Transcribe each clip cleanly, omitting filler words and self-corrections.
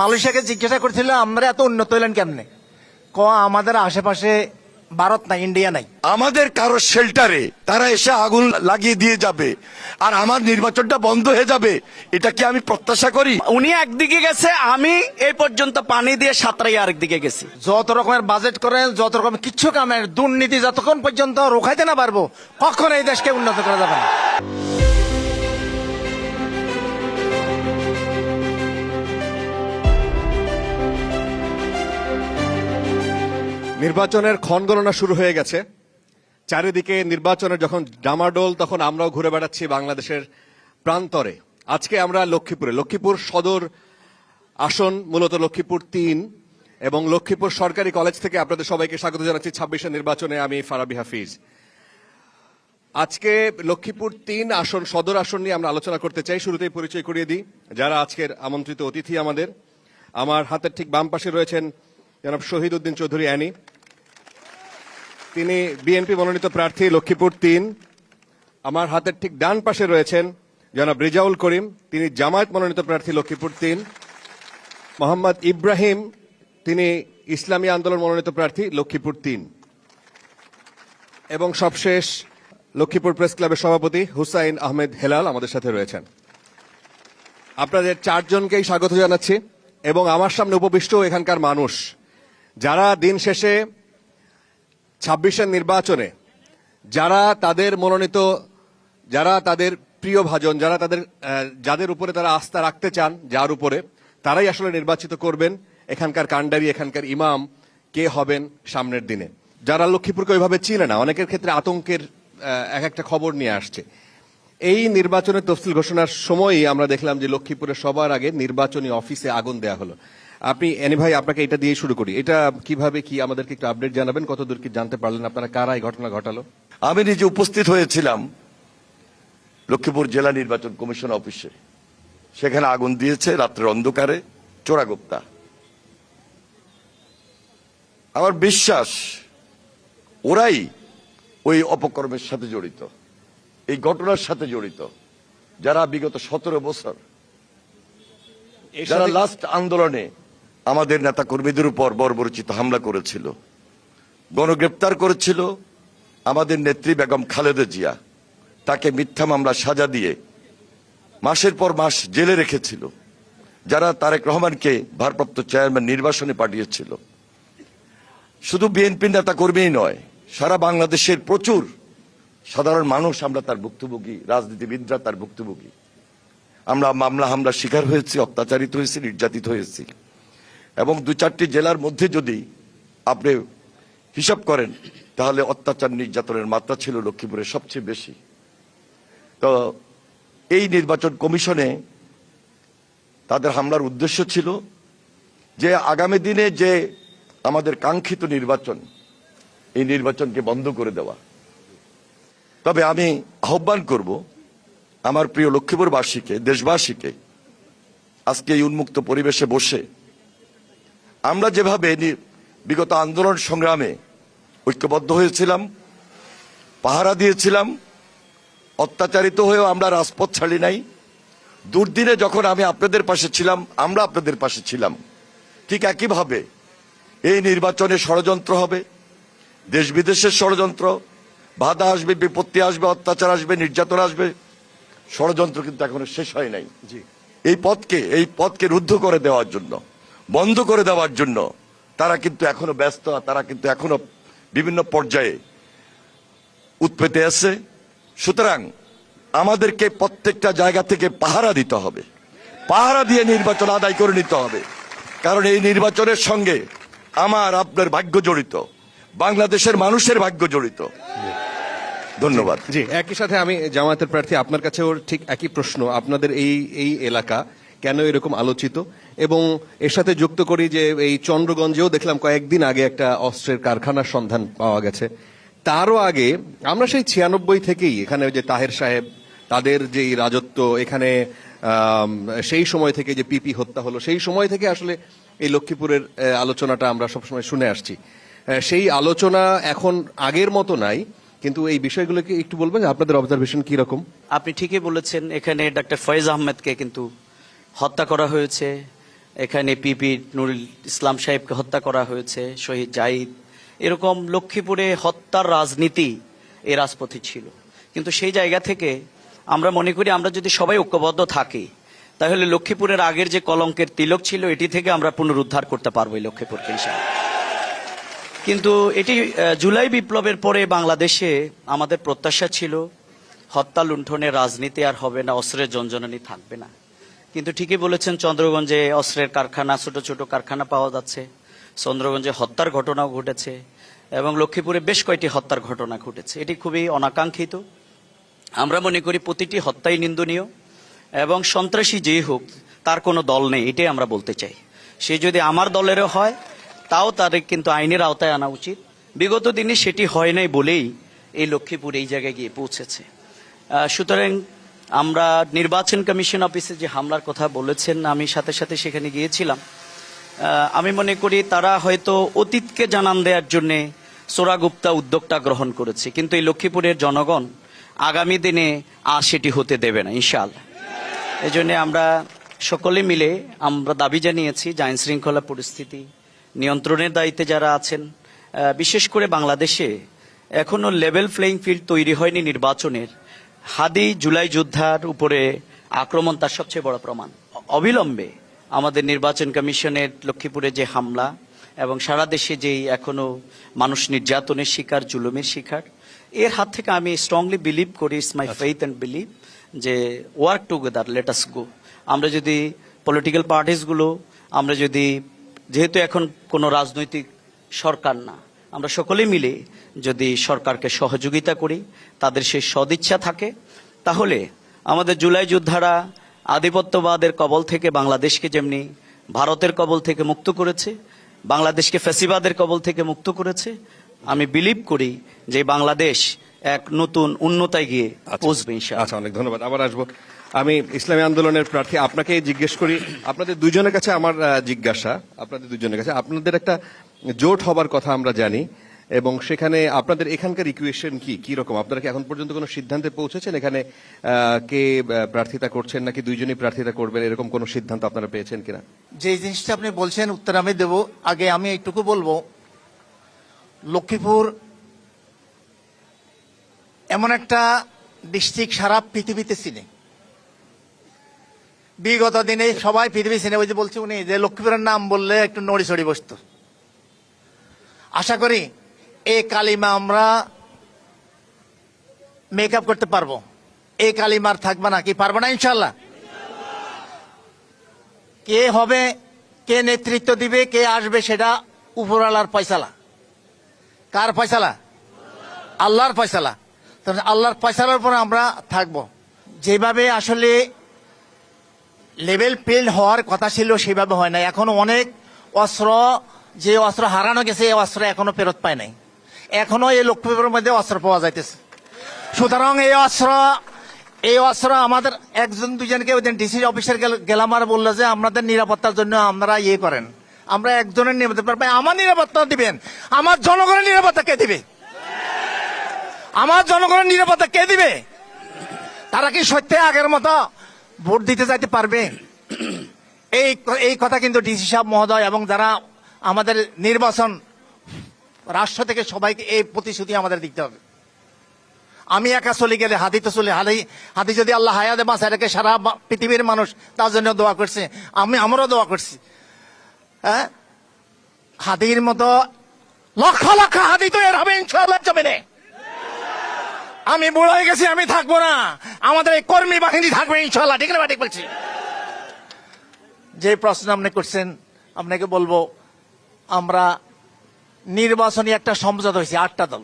মালয়েশিয়াকে জিজ্ঞাসা করছিল আমরা এত উন্নত হইলেন কেমনে? আমাদের আশেপাশে ভারত নাই, ইন্ডিয়া নাই। আমাদের কারো শেল্টারে তারা এসে আগুন লাগিয়ে দিয়ে যাবে আর আমার নির্বাচনটা বন্ধ হয়ে যাবে, এটা কি আমি প্রত্যাশা করি? উনি একদিকে গেছে, আমি এই পর্যন্ত পানি দিয়ে সাঁতরাই আরেকদিকে গেছি। যত রকমের বাজেট করেন, যত রকমের কিচ্ছু কামের দুর্নীতি যতক্ষণ পর্যন্ত রোখাইতে না পারবো, কখন এই দেশকে উন্নত করা যাবে না। নির্বাচনের ক্ষণগণনা শুরু হয়ে গেছে। চারিদিকে নির্বাচনের যখন ডামাডোল, তখন আমরাও ঘুরে বেড়াচ্ছি বাংলাদেশের প্রান্তরে। আজকে আমরা লক্ষ্মীপুর সদর আসন, মূলত লক্ষ্মীপুর 3 এবং লক্ষ্মীপুর সরকারি কলেজ থেকে আপনাদের সবাইকে স্বাগত জানাচ্ছি 26 নির্বাচনে। আমি ফারাবি হাফিজ। আজকে লক্ষ্মীপুর 3 আসন, সদর আসন নিয়ে আমরা আলোচনা করতে চাই। শুরুতেই পরিচয় করিয়ে দিই যারা আজকের আমন্ত্রিত অতিথি। আমার হাতের ঠিক বাম পাশে রয়েছেন জনাব শহীদ উদ্দিন চৌধুরী অ্যানি, তিনি বিএনপি মনোনীত প্রার্থী লক্ষ্মীপুর 3। আমার হাতের ঠিক ডান পাশে রয়েছেন জনাব রেজাউল করিম, তিনি জামায়াত মনোনীত প্রার্থী লক্ষ্মীপুর 3। মোহাম্মদ ইব্রাহিম, তিনি ইসলামী আন্দোলন মনোনীত প্রার্থী লক্ষ্মীপুর 3। এবং সবশেষ লক্ষ্মীপুর প্রেস ক্লাবের সভাপতি হুসাইন আহমেদ হেলাল আমাদের সাথে রয়েছেন। আপনাদের 4 জনকেই স্বাগত জানাচ্ছি। এবং আমার সামনে উপবিষ্ট এখানকার মানুষ, যারা দিন শেষে 26 নির্বাচনে যারা তাদের মনোনীত, যারা তাদের প্রিয় ভাজন, যারা যাদের উপরে তারা আস্থা রাখতে চান, যার উপরে তারাই আসলে নির্বাচিত করবেন এখানকার কান্ডারি, এখানকার ইমাম কে হবেন সামনের দিনে। যারা লক্ষ্মীপুরকে ওইভাবে চিনে না, অনেকের ক্ষেত্রে আতঙ্কের এক একটা খবর নিয়ে আসছে। এই নির্বাচনের তফসিল ঘোষণার সময়ই আমরা দেখলাম যে লক্ষ্মীপুরে সবার আগে নির্বাচনী অফিসে আগুন দেয়া হলো। আপনি এনি ভাই, আপনাকে এটা দিয়ে শুরু করি। এটা কিভাবে কি আমাদেরকে একটু আপডেট জানাবেন, কতদূর কি জানতে পারলেন, আপনারা কারা এই ঘটনা ঘটালো? আমি নিজে উপস্থিত হয়েছিলাম লক্ষ্মীপুর জেলা নির্বাচন কমিশন অফিসে। সেখানে আগুন দিয়েছে রাত্রের অন্ধকারে চোরাগোপ্তা। আমার বিশ্বাস ওরাই ওই অপকর্মের সাথে জড়িত, এই ঘটনার সাথে জড়িত, যারা বিগত 17 বছর যারা লাস্ট আন্দোলনে আমাদের নেতা কর্মীদের উপর বর্বরচিত হামলা করেছিল, গণগ্রেপ্তার করেছিল। আমাদের নেত্রী বেগম খালেদা জিয়া, তাকে মিথ্যা মামলা সাজা দিয়ে মাসের পর মাস জেলে রেখেছিল। যারা তারেক রহমানকে ভারপ্রাপ্ত চেয়ারম্যান নির্বাচনে পাঠিয়েছিল। শুধু বিএনপি নেতা কর্মীই নয়, সারা বাংলাদেশের প্রচুর সাধারণ মানুষ আমরা তার ভুক্তভোগী, রাজনীতিবিদরা তার ভুক্তভোগী। আমরা মামলা হামলা শিকার হয়েছি, অত্যাচারিত হয়েছি, নির্যাতিত হয়েছি। এবং 2-4টি জেলার মধ্যে যদি আপনি হিসাব করেন, তাহলে অত্যাচার নির্যাতনের মাত্রা ছিল লক্ষ্মীপুরে সবচেয়ে বেশি। তো এই নির্বাচন কমিশনে তাদের হামলার উদ্দেশ্য ছিল যে আগামী দিনে যে আমাদের কাঙ্ক্ষিত নির্বাচন, এই নির্বাচনকে বন্ধ করে দেওয়া। তবে আমি আহ্বান করব আমার প্রিয় লক্ষ্মীপুরবাসীকে, দেশবাসীকে, আজকে এই উন্মুক্ত পরিবেশে বসে আমরা যেভাবে বিগত আন্দোলন সংগ্রামে ঐক্যবদ্ধ হয়েছিলাম, পাহারা দিয়েছিলাম, অত্যাচারিত হয়েও আমরা রাজপথ ছাড়ি নাই। দুর্দিনে যখন আমি আপনাদের পাশে ছিলাম, আমরা আপনাদের পাশে ছিলাম, ঠিক একইভাবে এই নির্বাচনে ষড়যন্ত্র হবে, দেশ বিদেশের ষড়যন্ত্র, বাধা আসবে, বিপত্তি আসবে, অত্যাচার আসবে, নির্যাতন আসবে। ষড়যন্ত্র কিন্তু এখনো শেষ হয় নাই। এই পথকে রুদ্ধ করে দেওয়ার জন্য, বন্ধ করে দেওয়ার জন্য তারা কিন্তু এখনো ব্যস্ত, তারা কিন্তু এখনো বিভিন্ন পর্যায়ে উৎপেতে আছে। সুতরাং আমাদেরকে প্রত্যেকটা জায়গা থেকে পাহারা দিতে হবে, পাহারা দিয়ে নির্বাচন আদায় করে নিতে হবে। কারণ এই নির্বাচনের সঙ্গে আমার আপনার ভাগ্য জড়িত, বাংলাদেশের মানুষের ভাগ্য জড়িত। ধন্যবাদ। জি, একই সাথে আমি জামায়াতের প্রার্থী, আপনার কাছেও ঠিক একই প্রশ্ন। আপনাদের এই এলাকা কেন এরকম আলোচিত? এবং এর সাথে যুক্ত করি যে এই চন্দ্রগঞ্জেও দেখলাম কয়েকদিন আগে একটা অস্ত্রের কারখানার সন্ধান পাওয়া গেছে। তারও আগে আমরা সেই 96 থেকেই এখানে যে তাহের সাহেব, তাদের যে রাজত্ব এখানে, সেই সময় থেকে যে পিপি হত্যা হলো, সেই সময় থেকে আসলে এই লক্ষ্মীপুরের আলোচনাটা আমরা সবসময় শুনে আসছি। সেই আলোচনা এখন আগের মতো নাই, কিন্তু এই বিষয়গুলোকে একটু বলবেন আপনাদের অবজারভেশন কি রকম? আপনি ঠিকই বলেছেন, এখানে ডক্টর ফয়েজ আহমেদকে কিন্তু হত্যা করা হয়েছে, এখানে পিপি নুরুল ইসলাম সাহেবকে হত্যা করা হয়েছে, শহীদ জাহিদ, এরকম লক্ষ্মীপুরে হত্যার রাজনীতি এই রাজপথে ছিল। কিন্তু সেই জায়গা থেকে আমরা মনে করি আমরা যদি সবাই ঐক্যবদ্ধ থাকি তাহলে লক্ষ্মীপুরের আগের যে কলঙ্কের তিলক ছিল এটি থেকে আমরা পুনরুদ্ধার করতে পারবো এই লক্ষ্মীপুরকে ইনশাআল্লাহ। কিন্তু এটি জুলাই বিপ্লবের পরে বাংলাদেশে আমাদের প্রত্যাশা ছিল হত্যা লুণ্ঠনের রাজনীতি আর হবে না, অস্ত্রের জঞ্জনানি থাকবে না। কিন্তু ঠিকই বলেছেন, চন্দ্রগঞ্জে অস্ত্রের কারখানা, ছোট ছোট কারখানা পাওয়া যাচ্ছে, চন্দ্রগঞ্জে হত্যার ঘটনাও ঘটেছে এবং লক্ষ্মীপুরে বেশ কয়েকটি হত্যার ঘটনা ঘটেছে। এটি খুবই অনাকাঙ্ক্ষিত। আমরা মনে করি প্রতিটি হত্যাই নিন্দনীয় এবং সন্ত্রাসী যেই হোক তার কোনো দল নেই, এটাই আমরা বলতে চাই। সে যদি আমার দলেরও হয় তাও তার কিন্তু আইনের আওতায় আনা উচিত। বিগত দিনে সেটি হয় নাই বলেই এই লক্ষ্মীপুর এই জায়গায় গিয়ে পৌঁছেছে। সুতরাং আমরা নির্বাচন কমিশন অফিসে যে হামলার কথা বলেছেন, আমি সাথে সাথে সেখানে গিয়েছিলাম। আমি মনে করি তারা হয়তো অতীতকে জানান দেওয়ার জন্যে চোরাগুপ্তা উদ্যোগটা গ্রহণ করেছে, কিন্তু এই লক্ষ্মীপুরের জনগণ আগামী দিনে আর সেটি হতে দেবে না ইনশাআল্লাহ। এই জন্য আমরা সকলে মিলে আমরা দাবি জানিয়েছি যে আইন শৃঙ্খলা পরিস্থিতি নিয়ন্ত্রণের দায়িত্বে যারা আছেন, বিশেষ করে বাংলাদেশে এখনো লেভেল প্লেইং ফিল্ড তৈরি হয়নি নির্বাচনের। হাদি জুলাই যোদ্ধার উপরে আক্রমণ তার সবচেয়ে বড় প্রমাণ। অবিলম্বে আমাদের নির্বাচন কমিশনের লক্ষ্মীপুরে যে হামলা এবং সারা দেশে যেই এখনো মানুষ নির্যাতনের শিকার, জুলুমের শিকার, এর হাত থেকে আমি স্ট্রংলি বিলিভ করি, it's my faith and believe, যে ওয়ার্ক টুগেদার, লেট আস গো। আমরা যদি পলিটিক্যাল পার্টিসগুলো, আমরা যদি, যেহেতু এখন কোনো রাজনৈতিক সরকার না, আমরা সকলে মিলে যদি সরকারকে সহযোগিতা করি, তাদের সেই সদিচ্ছা থাকে, তাহলে আমাদের জুলাই যোদ্ধারা আধিপত্যবাদের কবল থেকে বাংলাদেশকে যেমনি ভারতের কবল থেকে মুক্ত করেছে, বাংলাদেশকে ফ্যাসিবাদের কবল থেকে মুক্ত করেছে, আমি বিলিভ করি যে বাংলাদেশ এক নতুন উন্নতায় গিয়ে পৌঁছবে ইনশাআল্লাহ। আচ্ছা, অনেক ধন্যবাদ। আবার আসবো। আমি ইসলামী আন্দোলনের প্রার্থী আপনাকে জিজ্ঞেস করি, আপনাদের দুজনের কাছে আমার জিজ্ঞাসা, আপনাদের দুজনের কাছে, আপনাদের একটা জোট হবার কথা আমরা জানি, এবং সেখানে আপনাদের এখানকার ইকুয়েশন কি রকম? আপনারা কি এখন পর্যন্ত কোনো সিদ্ধান্তে পৌঁছেছেন এখানে কে প্রার্থিতা করছেন, নাকি দুইজনই প্রার্থিতা করবেন, এরকম কোনো সিদ্ধান্ত আপনারা পেয়েছেন কিনা? যে জিনিসটা আপনি বলছেন উত্তর আমি দেব। আগে আমি এইটুকু বলবো, লক্ষ্মীপুর এমন একটা ডিস্ট্রিক্ট সারা পৃথিবীতে চিনে, বিগত দিনে সবাই পৃথিবী চিনে। ওই যে বলছি উনি যে লক্ষ্মীপুরের নাম বললে একটু নড়ি চড়ি বসত। আশা করি এই কালিমা আমরা মেকআপ করতে পারবো, এই কালিমার থাকবে না, কি পারবো না ইনশাল্লাহ? কে হবে, কে নেতৃত্ব দিবে, কে আসবে, সেটা উপরওয়ালার ফয়সালা। কার ফয়সালা? আল্লাহর ফয়সালা। আল্লাহর ফয়সালার উপরে আমরা থাকবো। যেভাবে আসলে লেভেল ফিল্ড হওয়ার কথা ছিল সেভাবে হয় না। এখনো অনেক অস্ত্র, যে অস্ত্র হারানো গেছে এই অস্ত্র এখনো ফেরত পায় নাই। এখনো এই লক্ষ্মীপুরের মধ্যে অস্ত্র পাওয়া যাইতেছে। সুতরাং এই অস্ত্র আমাদের একজন দুজনকে ওই দিন ডিসি অফিসার গেলাম আর বললো যে আপনাদের নিরাপত্তার জন্য আপনারা ইয়ে করেন। আমরা একজনের নিরাপত্তা পাই, আমার নিরাপত্তা দিবেন, আমার জনগণের নিরাপত্তা কে দিবে? আমার জনগণের নিরাপত্তা কে দিবে? তারা কি সত্যি আগের মতো ভোট দিতে যাইতে পারবে? এই কথা কিন্তু ডিসি সাহেব মহোদয় এবং যারা আমাদের নির্বাচন রাষ্ট্র থেকে সবাইকে এই প্রতিশ্রুতি আমাদের দিতে হবে। আমি একা চলে গেলে হাদি তো চলে, হাদি যদি আল্লাহ হায়াতে বাঁচায় রেখে সারা পৃথিবীর মানুষ তার জন্য দোয়া করছে, আমরাও দোয়া করছি। হ্যাঁ, হাদির মতো লক্ষ লক্ষ হাদি তো এর হবে ইনশাআল্লাহ জমিনে। আমি বুড়ো হয়ে গেছি, আমি থাকবো না, আমাদের এই কর্মী বাহিনী থাকবে ইনশাআল্লাহ। ঠিক না ঠিক বলছি? যে প্রশ্ন আপনি করছেন, আপনাকে বলবো আমরা নির্বাচনী একটা সমঝোতা হয়েছে 8টা দল।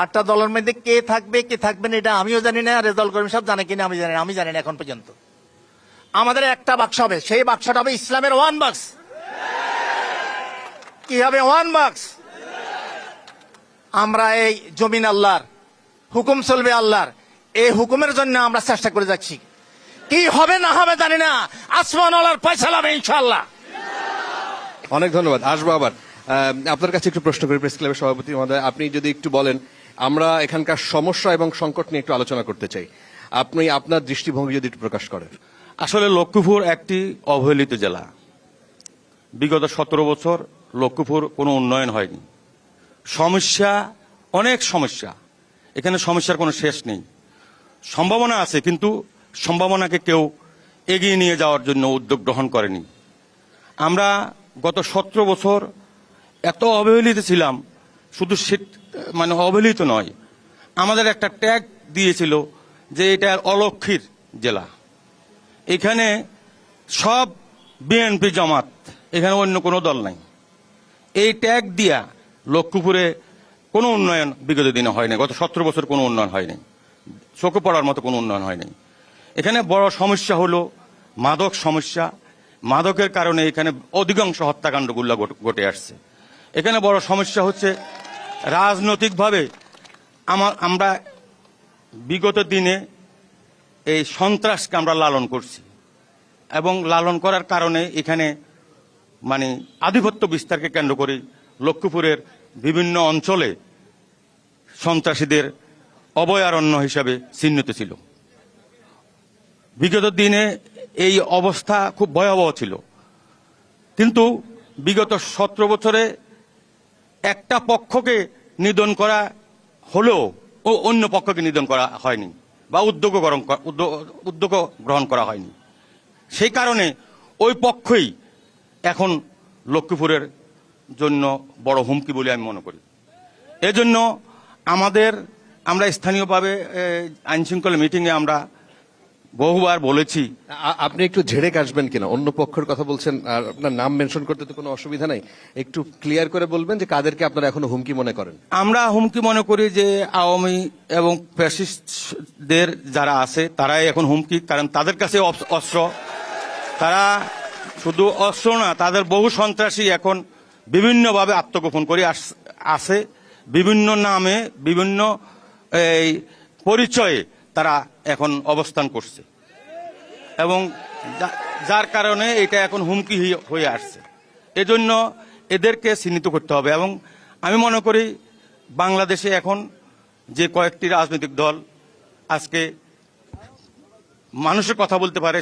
8টা দলের মধ্যে কে থাকবে কে থাকবে না এটা আমিও জানি না, রেজাল্ট কর্মী সব জানে কিনা আমি জানি না এখন পর্যন্ত। আমাদের একটা বাক্স হবে, সেই বাক্সটা হবে ইসলামের ওয়ান বাক্স। কি হবে? ওয়ান বাক্স। আমরা এই জমিন আল্লাহর, হুকুম চলবে আল্লাহর, এই হুকুমের জন্য আমরা চেষ্টা করে যাচ্ছি। কি হবে না হবে জানি না, আসমান আল্লাহর ফয়সালা হবে ইনশাআল্লাহ। অনেক ধন্যবাদ। আসবো আবার আপনার কাছে একটু প্রশ্ন করি, প্রেস ক্লাবের সভাপতি মহোদয়, আপনি যদি একটু বলেন, আমরা এখানকার সমস্যা এবং সংকট নিয়ে একটু আলোচনা করতে চাই, আপনি আপনার দৃষ্টিভঙ্গি যদি একটু প্রকাশ করেন। আসলে লক্ষ্মীপুর একটি অবহেলিত জেলা। বিগত 17 বছর লক্ষ্মীপুর কোনো উন্নয়ন হয়নি। সমস্যা, অনেক সমস্যা, এখানে সমস্যার কোনো শেষ নেই। সম্ভাবনা আছে, কিন্তু সম্ভাবনাকে কেউ এগিয়ে নিয়ে যাওয়ার জন্য উদ্যোগ গ্রহণ করেনি। আমরা গত 17 বছর এত অবহেলিত ছিলাম, শুধু মানে অবহেলিত নয়, আমাদের একটা ট্যাগ দিয়েছিল যে এটা অলক্ষীর জেলা। এখানে সব বিএনপি জামাত, এখানে অন্য কোনো দল নাই। এই ট্যাগ দিয়া লক্ষ্মীপুরে কোনো উন্নয়ন বিগত দিনে হয়নি। গত 17 বছর কোনো উন্নয়ন হয়নি, চোখে পড়ার মতো কোনো উন্নয়ন হয়নি। এখানে বড় সমস্যা হলো মাদক সমস্যা। মাদকের কারণে এখানে অধিকাংশ হত্যাকাণ্ডগুলো ঘটে আসছে। এখানে বড় সমস্যা হচ্ছে রাজনৈতিকভাবে আমরা বিগত দিনে এই সন্ত্রাসকে আমরা লালন করছি, এবং লালন করার কারণে এখানে মানে আধিপত্য বিস্তারকে কেন্দ্র করে লক্ষ্মীপুরের বিভিন্ন অঞ্চলে সন্ত্রাসীদের অভয়ারণ্য হিসাবে চিহ্নিত ছিল। বিগত দিনে এই অবস্থা খুব ভয়াবহ ছিল, কিন্তু বিগত 17 বছরে একটা পক্ষকে নিধন করা হলেও অন্য পক্ষকে নিধন করা হয়নি, বা উদ্যোগ গ্রহণ করা হয়নি। সেই কারণে ওই পক্ষই এখন লক্ষ্মীপুরের জন্য বড় হুমকি বলে আমি মনে করি। এজন্য আমরা স্থানীয়ভাবে আইনশৃঙ্খলা মিটিংয়ে আমরা বহুবার বলেছি। আপনি একটু ঝেড়ে কাশবেন কিনা? অন্য পক্ষের কথা বলছেন, আর আপনার নাম মেনশন করতে তো কোনো অসুবিধা নাই। একটু ক্লিয়ার করে বলবেন যে কাদেরকে আপনারা এখনো হুমকি মনে করেন? আমরা হুমকি মনে করি যে আওয়ামী এবং ফ্যাসিস্টদের যারা আছে তারাই এখন হুমকি, কারণ তাদের কাছে অস্ত্র। তারা শুধু অস্ত্র না, তাদের বহু সন্ত্রাসী এখন বিভিন্নভাবে আত্মগোপন করে আছে, বিভিন্ন নামে বিভিন্ন এই পরিচয়ে তারা এখন অবস্থান করছে, এবং যার কারণে এটা এখন হুমকি হয়ে আসছে। এজন্য এদেরকে চিহ্নিত করতে হবে। এবং আমি মনে করি বাংলাদেশে এখন যে কয়েকটি রাজনৈতিক দল আজকে মানুষের কথা বলতে পারে,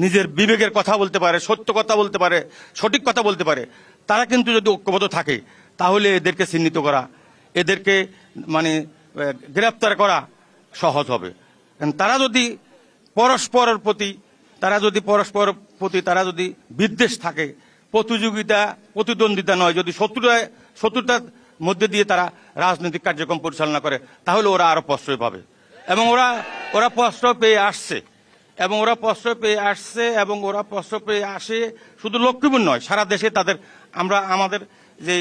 নিজের বিবেকের কথা বলতে পারে, সত্য কথা বলতে পারে, সঠিক কথা বলতে পারে, তারা কিন্তু যদি ঐক্যবদ্ধ থাকে তাহলে এদেরকে চিহ্নিত করা, এদেরকে মানে গ্রেপ্তার করা সহজ হবে। তারা যদি পরস্পরের প্রতি তারা যদি বিদ্বেষ থাকে, প্রতিদ্বন্দ্বিতা নয়, যদি শত্রুতার মধ্যে দিয়ে তারা রাজনৈতিক কার্যক্রম পরিচালনা করে, তাহলে ওরা আরো প্রশ্রয় পাবে। এবং ওরা প্রশ্রয় পেয়ে আসছে, এবং ওরা প্রশ্রয় পেয়ে আসে শুধু লক্ষ্মীপুর নয়, সারা দেশে তাদের আমাদের যে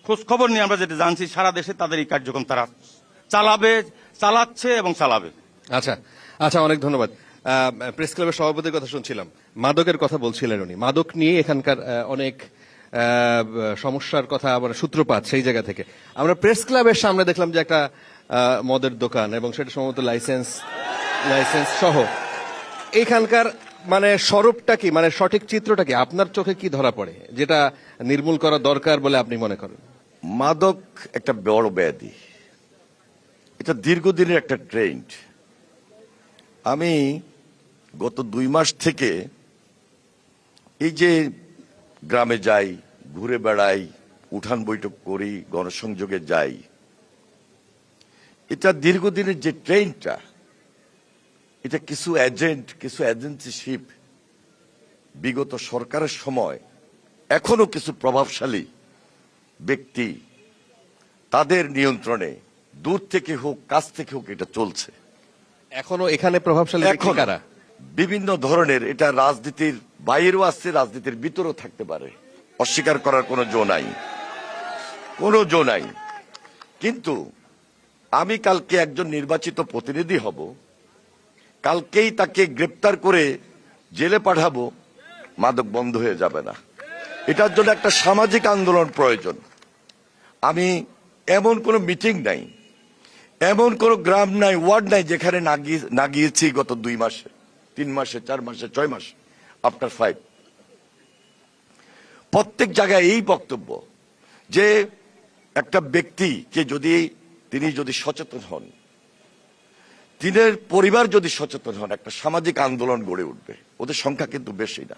খোঁজ খবর নিয়ে আমরা যেটা জানছি, সারা দেশে তাদের এই কার্যক্রম তারা চালাচ্ছে এবং চালাবে। আচ্ছা, অনেক ধন্যবাদ। প্রেস ক্লাবের সভাপতির কথা শুনছিলাম, মাদকের কথা বলছিলেন উনি। মাদক নিয়ে এখানকার অনেক সমস্যার কথা, আবার সূত্রপাত সেই জায়গা থেকে। আমরা প্রেস ক্লাবের সামনে দেখলাম যে একটা মদের দোকান, এবং সেটা সম্ভবত লাইসেন্স সহ। এখানকার মানে স্বরূপটা কি, মানে সঠিক চিত্রটা কি আপনার চোখে কি ধরা পড়ে, যেটা নির্মূল করা দরকার বলে আপনি মনে করেন? মাদক একটা বড় ব্যাধি, এটা দীর্ঘদিনের একটা ট্রেন্ড। আমি গত 2 মাস থেকে এই যে গ্রামে যাই, ঘুরে বেড়াই, উঠান বৈঠক করি, গণসংযোগে যাই, এটা দীর্ঘদিনের যে ট্রেন্ডটা, এটা কিছু এজেন্সিশিপ বিগত সরকারের সময় এখনো কিছু প্রভাবশালী ব্যক্তি তাদের নিয়ন্ত্রণে দূর থেকে হোক কাছ থেকে হোক এটা চলছে এখনো। এখানে প্রভাবশালী ব্যক্তি কারা? বিভিন্ন ধরনের, এটা রাজনীতির বাইরেও আসছে, রাজনীতির ভিতরেও থাকতে পারে, অস্বীকার করার কোনো জো নাই। কিন্তু আমি কালকে একজন নির্বাচিত প্রতিনিধি হব, কালকেই তাকে গ্রেপ্তার করে জেলে পাঠাবো, মাদক বন্ধ হয়ে যাবে না। এটার জন্য একটা সামাজিক আন্দোলন প্রয়োজন। আমি এমন কোনো মিটিং নাই, এমন কোন গ্রাম নাই, ওয়ার্ড নাই যেখানে না গিয়েছি গত 2 মাসে, 3 মাসে, 4 মাসে, 6 মাসে, আফটার 5। প্রত্যেক জায়গায় এই বক্তব্য যে একটা ব্যক্তিকে যদি তিনি সচেতন হন, তিনের পরিবার যদি সচেতন হন, একটা সামাজিক আন্দোলন গড়ে উঠবে। ওদের সংখ্যা কিন্তু বেশি না।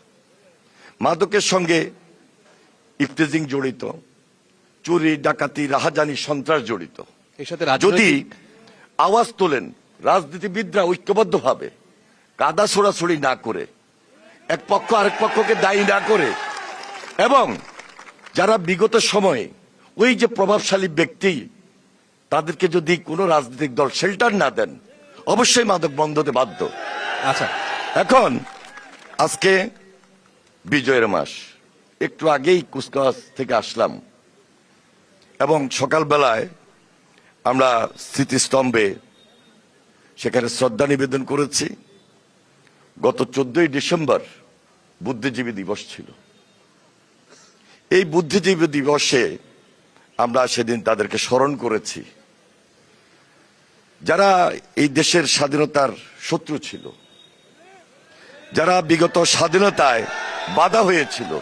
মাদকের সঙ্গে ইফতেজিং জড়িত, চুরি, ডাকাতি, রাহাজানি, সন্ত্রাস জড়িত। এর সাথে যদি আওয়াজ তোলেন, রাজনীতিবিদরা ঐক্যবদ্ধভাবে কাদা ছোড়াছড়ি না করে, এক পক্ষ আরেক পক্ষকে দায়ী না করে, এবং যারা বিগত সময়ে ওই যে প্রভাবশালী ব্যক্তি, তাদেরকে যদি কোনো রাজনৈতিক দল শেল্টার না দেন, অবশ্যই মাদক বন্ধ হতে বাধ্য। আচ্ছা, এখন আজকে বিজয়ের মাস। একটু আগেই কুচকাওয়াজ থেকে আসলাম এবং সকালবেলায় আমরা স্মৃতিস্তম্ভে সেখানে শ্রদ্ধা নিবেদন করেছি। গত 14ই ডিসেম্বর বুদ্ধিজীবী দিবস ছিল। এই বুদ্ধিজীবী দিবসে আমরা সেদিন তাদেরকে স্মরণ করেছি, যারা এই দেশের স্বাধীনতার শত্রু ছিল, যারা বিগত স্বাধীনতায় বাধা হয়েছিল।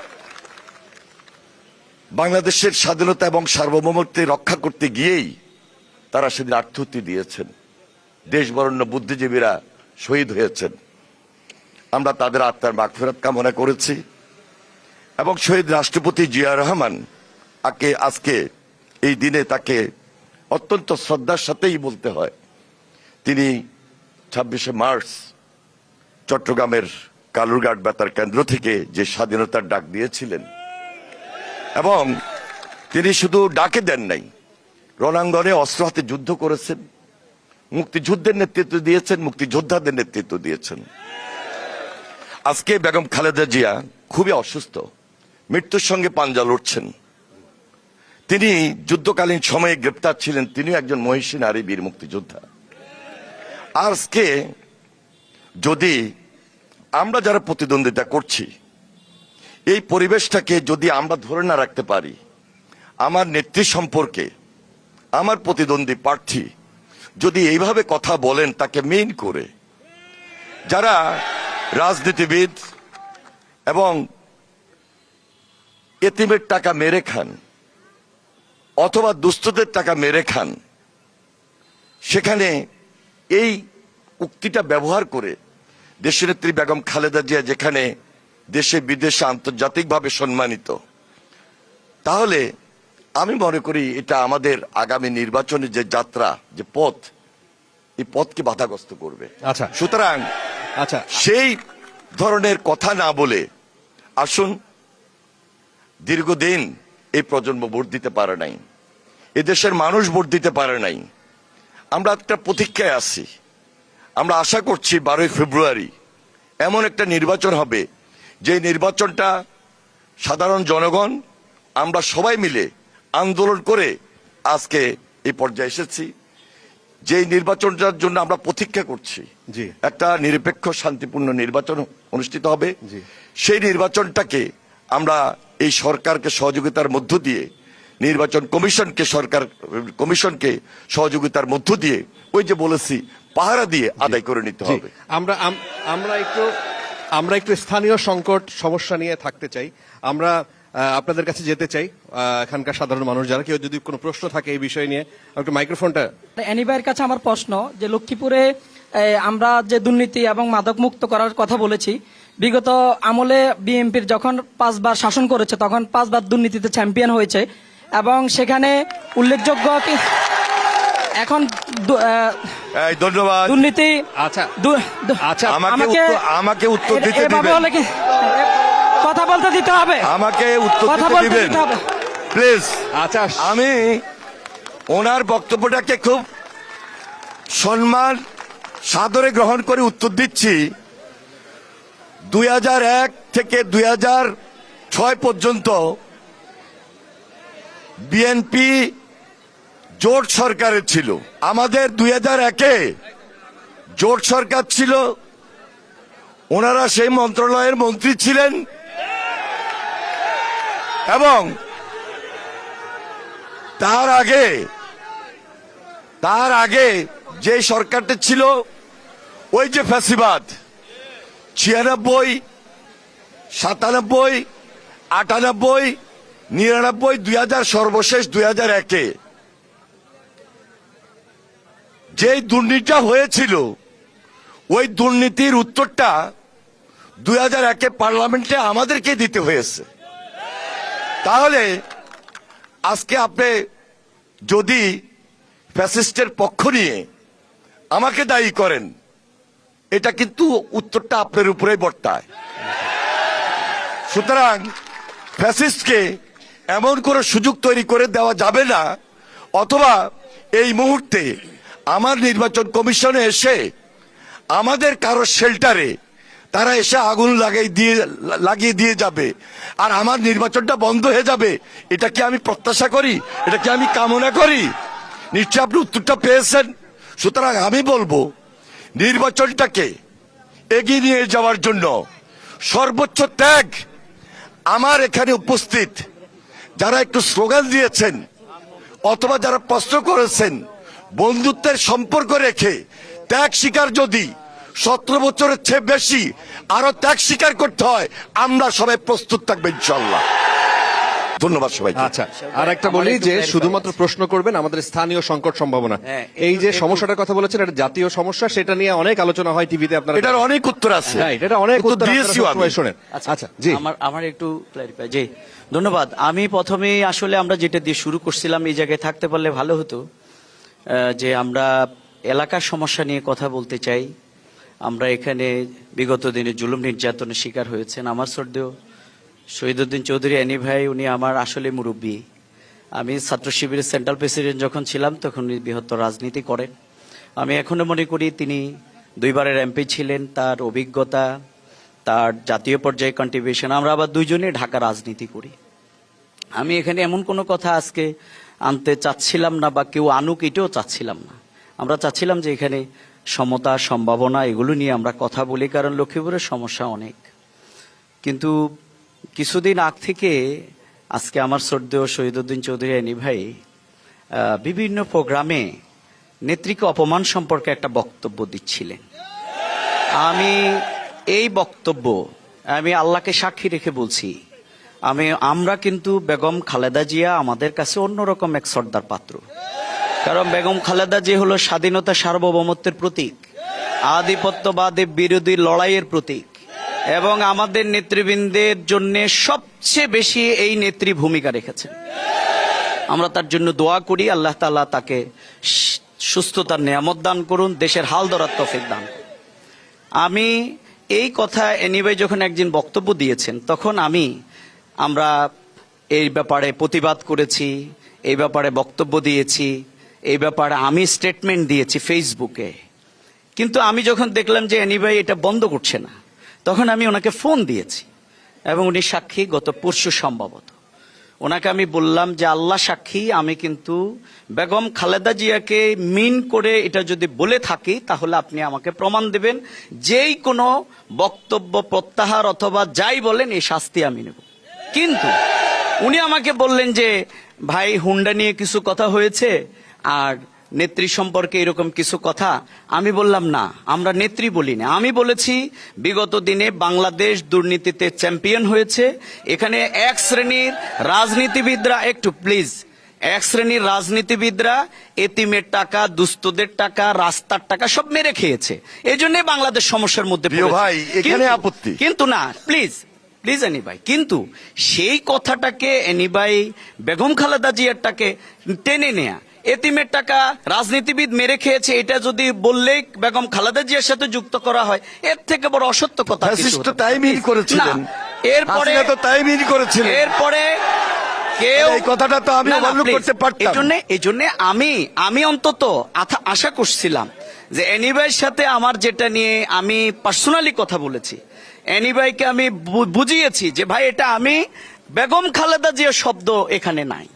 বাংলাদেশের স্বাধীনতা এবং সার্বভৌমত্ব রক্ষা করতে গিয়েই তারা সেদিন আত্মহত্যা দিয়েছেন। দেশ বরেণ্য বুদ্ধিজীবীরা শহীদ হয়েছেন। আমরা তাদের আত্মার মাগফিরাত কামনা করেছি এবং শহীদ রাষ্ট্রপতি জিয়া রহমান আজকে এই দিনে তাকে অত্যন্ত শ্রদ্ধার সাথেই বলতে হয়। তিনি 26শে মার্চ চট্টগ্রামের কালুরঘাট বেতার কেন্দ্র থেকে যে স্বাধীনতার ডাক দিয়েছিলেন, এবং তিনি শুধু ডাকে দেন নাই, রণাঙ্গনে অস্ত্র হাতে যুদ্ধ করেছেন, মুক্তিযুদ্ধের নেতৃত্ব দিয়েছেন, মুক্তিযোদ্ধাদের নেতৃত্ব দিয়েছেন। আজকে বেগম খালেদা জিয়া খুবই অসুস্থ, মৃত্যুর সঙ্গে পাঞ্জা লড়ছেন। তিনি যুদ্ধকালীন সময়ে গ্রেপ্তার ছিলেন। তিনি একজন মহিষী নারী বীর মুক্তিযোদ্ধা। আজকে যদি আমরা যারা প্রতিদ্বন্দ্বিতা করছি, এই পরিবেশটাকে যদি আমরা ধরে না রাখতে পারি, আমার নেত্রী সম্পর্কে আমার প্রতিদ্বন্দ্বী প্রার্থী যদি এইভাবে কথা বলেন তাকে মেইন করে, যারা রাজনীতিবিদ এবং এতিমের টাকা মেরে খান অথবা দুস্থদের টাকা মেরে খান, সেখানে এই উক্তিটা ব্যবহার করে দেশনেত্রী বেগম খালেদা জিয়া যেখানে দেশে বিদেশে আন্তর্জাতিকভাবে সম্মানিত, তাহলে আমি মনে করি এটা আমাদের আগামী নির্বাচনের যে যাত্রা, যে পথ, এই পথকে বাধাগ্রস্ত করবে। আচ্ছা। সুতরাং আচ্ছা, সেই ধরনের কথা না বলে আসুন, দীর্ঘদিন এই প্রজন্ম ভোট দিতে পারে নাই, এদেশের মানুষ ভোট দিতে পারে নাই। আমরা একটা প্রতীক্ষায় আছি। আমরা আশা করছি 12ই ফেব্রুয়ারি এমন একটা নির্বাচন হবে, যে নির্বাচনটা সাধারণ জনগণ আমরা সবাই মিলে আন্দোলন করে আজকে এই পর্যায়ে এসেছি। যে নির্বাচনটার জন্য আমরা প্রতীক্ষা করছি, জি, একটা নিরপেক্ষ শান্তিপূর্ণ নির্বাচন অনুষ্ঠিত হবে। জি। সেই নির্বাচনটাকে আমরা এই সরকারকে সহযোগিতার মধ্য দিয়ে, নির্বাচন কমিশনকে সহযোগিতার মধ্য দিয়ে, ওই যে বলেছি, পাহারা দিয়ে আদায় করে নিতে জি। হবে। আমরা একটু স্থানীয় সংকট সমস্যা নিয়ে থাকতে চাই। আমরা আপনাদের কাছে যেতে চাই, এখানকার সাধারণ মানুষ যারা, কেউ যদি কোনো প্রশ্ন থাকে এই বিষয় নিয়ে, একটু মাইক্রোফোনটা। অ্যানিভাইয়ের কাছে আমার প্রশ্ন, যে লক্ষ্মীপুরে আমরা যে দুর্নীতি এবং মাদক মুক্ত করার কথা বলেছি, বিগত আমলে বিএনপির যখন 5 বার শাসন করেছে তখন 5 বার দুর্নীতিতে চ্যাম্পিয়ন হয়েছে, এবং সেখানে উল্লেখযোগ্য এখন ধন্যবাদ। দুর্নীতি। আচ্ছা, আচ্ছা, আমাকে উত্তর দিতে এভাবে দিবেন, হলে কি কথা বলতে দিতে হবে? আমাকে উত্তর কথা দিতে বলতে দিবেন দিতে হবে। প্লিজ। আচ্ছা, আমি ওনার বক্তব্যটাকে খুব সম্মান সাদরে গ্রহণ করে উত্তর দিচ্ছি। 2001 থেকে 2006 পর্যন্ত বিএনপি জোট সরকারের ছিল। আমাদের 2001-এ জোট সরকার ছিল, ওনারা সেই মন্ত্রণালয়ের মন্ত্রী ছিলেন, এবং তার আগে যে সরকারটা ছিল, ওই যে ফ্যাসিবাদ, 96, 97, 98, 99, 2000, সর্বশেষ 2001-এ যে দুর্নীতিটা হয়েছিল ওই দুর্নীতির উত্তরটা 2001 পার্লামেন্টে আমাদেরকে দিতে হয়েছে। তাহলে আজকে আপনি যদি ফ্যাসিস্টের পক্ষ নিয়ে আমাকে দায়ী করেন, এটা কিন্তু উত্তরটা আপনার উপরেই বর্তায়। সুতরাং ফ্যাসিস্টকে এমন করে সুযোগ তৈরি করে দেওয়া যাবে না, অথবা এই মুহূর্তে আমার নির্বাচন কমিশনে এসে আমাদের কারো শেল্টারে তারা এসে আগুন লাগিয়ে দিয়ে যাবে আর আমার নির্বাচনটা বন্ধ হয়ে যাবে, এটা কি আমি প্রত্যাশা করি? এটা কি আমি কামনা করি? নিশ্চয় আপনি উত্তরটা পেয়েছেন। সুতরাং আমি বলবো নির্বাচনটাকে এগিয়ে নিয়ে যাওয়ার জন্য সর্বোচ্চ ত্যাগ আমার এখানে উপস্থিত যারা একটু স্লোগান দিয়েছেন অথবা যারা প্রশ্ন করেছেন, বন্ধুত্বের সম্পর্ক রেখে ত্যাগ স্বীকার যদি 17 বছরের চেয়ে বেশি আরো ত্যাগ স্বীকার করতে হয়, আমরা সবাই প্রস্তুত থাকবো ইনশাল্লাহ। ধন্যবাদ সবাইকে। আচ্ছা, আর একটা বলি যে শুধুমাত্র প্রশ্ন করবেন আমাদের স্থানীয় সংকট সম্ভাবনা। হ্যাঁ, এই যে একটু- সমস্যাটার কথা বলেছেন, এটা জাতীয় সমস্যা, সেটা নিয়ে অনেক আলোচনা হয় টিভিতে, আপনারা এটার অনেক উত্তর আছে। Right, এটা অনেক উত্তর উত্তর দিয়েছি আপনারা আমি। সবসময় শোনেন। আচ্ছা জি, আমার একটু ক্লারিফাই। জি, ধন্যবাদ। আমি প্রথমে আসলে আমরা যেটা দিয়ে শুরু করছিলাম, এই জায়গায় থাকতে পারলে ভালো হতো, যে আমরা এলাকার সমস্যা নিয়ে কথা বলতে চাই। আমরা এখানে বিগত দিনে জুলুম নির্যাতনের শিকার হয়েছেন। আমার শ্রদ্ধেয় শহীদুদ্দিন চৌধুরী অ্যানি ভাই, উনি আমার আসলে মুরব্বী। আমি ছাত্র শিবিরের সেন্ট্রাল প্রেসিডেন্ট যখন ছিলাম তখন উনি বৃহত্তর রাজনীতি করেন। আমি এখনো মনে করি তিনি 2 বারের এমপি ছিলেন। তার অভিজ্ঞতা, তার জাতীয় পর্যায়ে কন্ট্রিবিউশন, আমরা আবার দুইজনে ঢাকা রাজনীতি করি। আমি এখানে এমন কোনো কথা আজকে আনতে চাচ্ছিলাম না বা কেউ আনুক এটাও চাচ্ছিলাম না। আমরা চাচ্ছিলাম যে এখানে সমতা, সম্ভাবনা এগুলো নিয়ে আমরা কথা বলি, কারণ লক্ষ্মীপুরের সমস্যা অনেক। কিন্তু কিছুদিন আগ থেকে আজকে আমার শ্রদ্ধেয় শহীদুদ্দিন চৌধুরী অ্যানি ভাই বিভিন্ন প্রোগ্রামে নেত্রীকে অপমান সম্পর্কে একটা বক্তব্য দিচ্ছিলেন। আমি এই বক্তব্য আমি আল্লাহকে সাক্ষী রেখে বলছি, আমরা কিন্তু বেগম খালেদা জিয়া আমাদের কাছে অন্যরকম এক সর্দার পাত্র। কারণ বেগম খালেদা জিয়া হলো স্বাধীনতা, সার্বভৌমত্বের প্রতীক, আধিপত্যবাদের বিরোধী লড়াইয়ের প্রতীক, এবং আমাদের নেতৃবৃন্দের জন্য সবচেয়ে বেশি এই নেত্রী ভূমিকা রেখেছেন। আমরা তার জন্য দোয়া করি, আল্লাহ তাআলা তাকে সুস্থতার নিয়ামত দান করুন, দেশের হাল ধরার তৌফিক দান করুন। আমি এই কথা এনিওয়ে যখন একদিন বক্তব্য দিয়েছেন, তখন আমরা এই ব্যাপারে প্রতিবাদ করেছি, এই ব্যাপারে বক্তব্য দিয়েছি, এই ব্যাপারে আমি স্টেটমেন্ট দিয়েছি ফেসবুকে। কিন্তু আমি যখন দেখলাম যে এনিওয়ে এটা বন্ধ করছে না, তখন আমি ওনাকে ফোন দিয়েছি এবং উনি সাক্ষী, গত পরশু সম্ভবত ওনাকে আমি বললাম যে আল্লাহ সাক্ষী, আমি কিন্তু বেগম খালেদা জিয়াকে মিন করে এটা যদি বলে থাকি তাহলে আপনি আমাকে প্রমাণ দেবেন, যেই কোনো বক্তব্য প্রত্যাহার অথবা যাই বলেন এই শাস্তি আমি নেব। কিন্তু উনি আমাকে বললেন যে ভাই, হুন্ডা নিয়ে কিছু কথা হয়েছে আর নেত্রী সম্পর্কে এরকম কিছু কথা। আমি বললাম না, আমরা নেত্রী বলি না, আমি বলেছি বিগত দিনে বাংলাদেশ দুর্নীতিতে চ্যাম্পিয়ন হয়েছে। এখানে এক শ্রেণীর রাজনীতিবিদরা, একটু প্লিজ, এক শ্রেণীর রাজনীতিবিদরা এতিমের টাকা, দুস্থদের টাকা, রাস্তার টাকা সব মেরে খেয়েছে। এই জন্য বাংলাদেশ সমস্যার মধ্যে প্রিয় পড়েছে। ভাই, এখানে আপত্তি। কিন্তু না, প্লিজ এনি ভাই, কিন্তু সেই কথাটাকে এনি ভাই বেগম খালেদা জিয়ারটাকে টেনে নেয়া, এতিমের টাকা রাজনীতিবিদ মেরে খেয়েছে, এটা যদি বললেই বেগম খালেদা জিয়ার সাথে যুক্ত করা হয়, এর থেকে বড় অসত্য কথা কিছু ফ্যাসিস্ট হতে তো পারে। তাই মিন করেছিলেন, এরপরে হাসিনা তো তাই মিন করেছিলেন। এরপরে কেউ এই কথাটা তো আমি overlook করতে পারতাম। এই জন্য আমি অন্তত আশা করছিলাম যে এনিভাইয়ের সাথে আমার যেটা নিয়ে আমি পার্সোনালি কথা বলেছি, এনিভাইকে আমি বুঝিয়েছি যে ভাই, এটা আমি বেগম খালেদা জিয়া শব্দ এখানে নাই,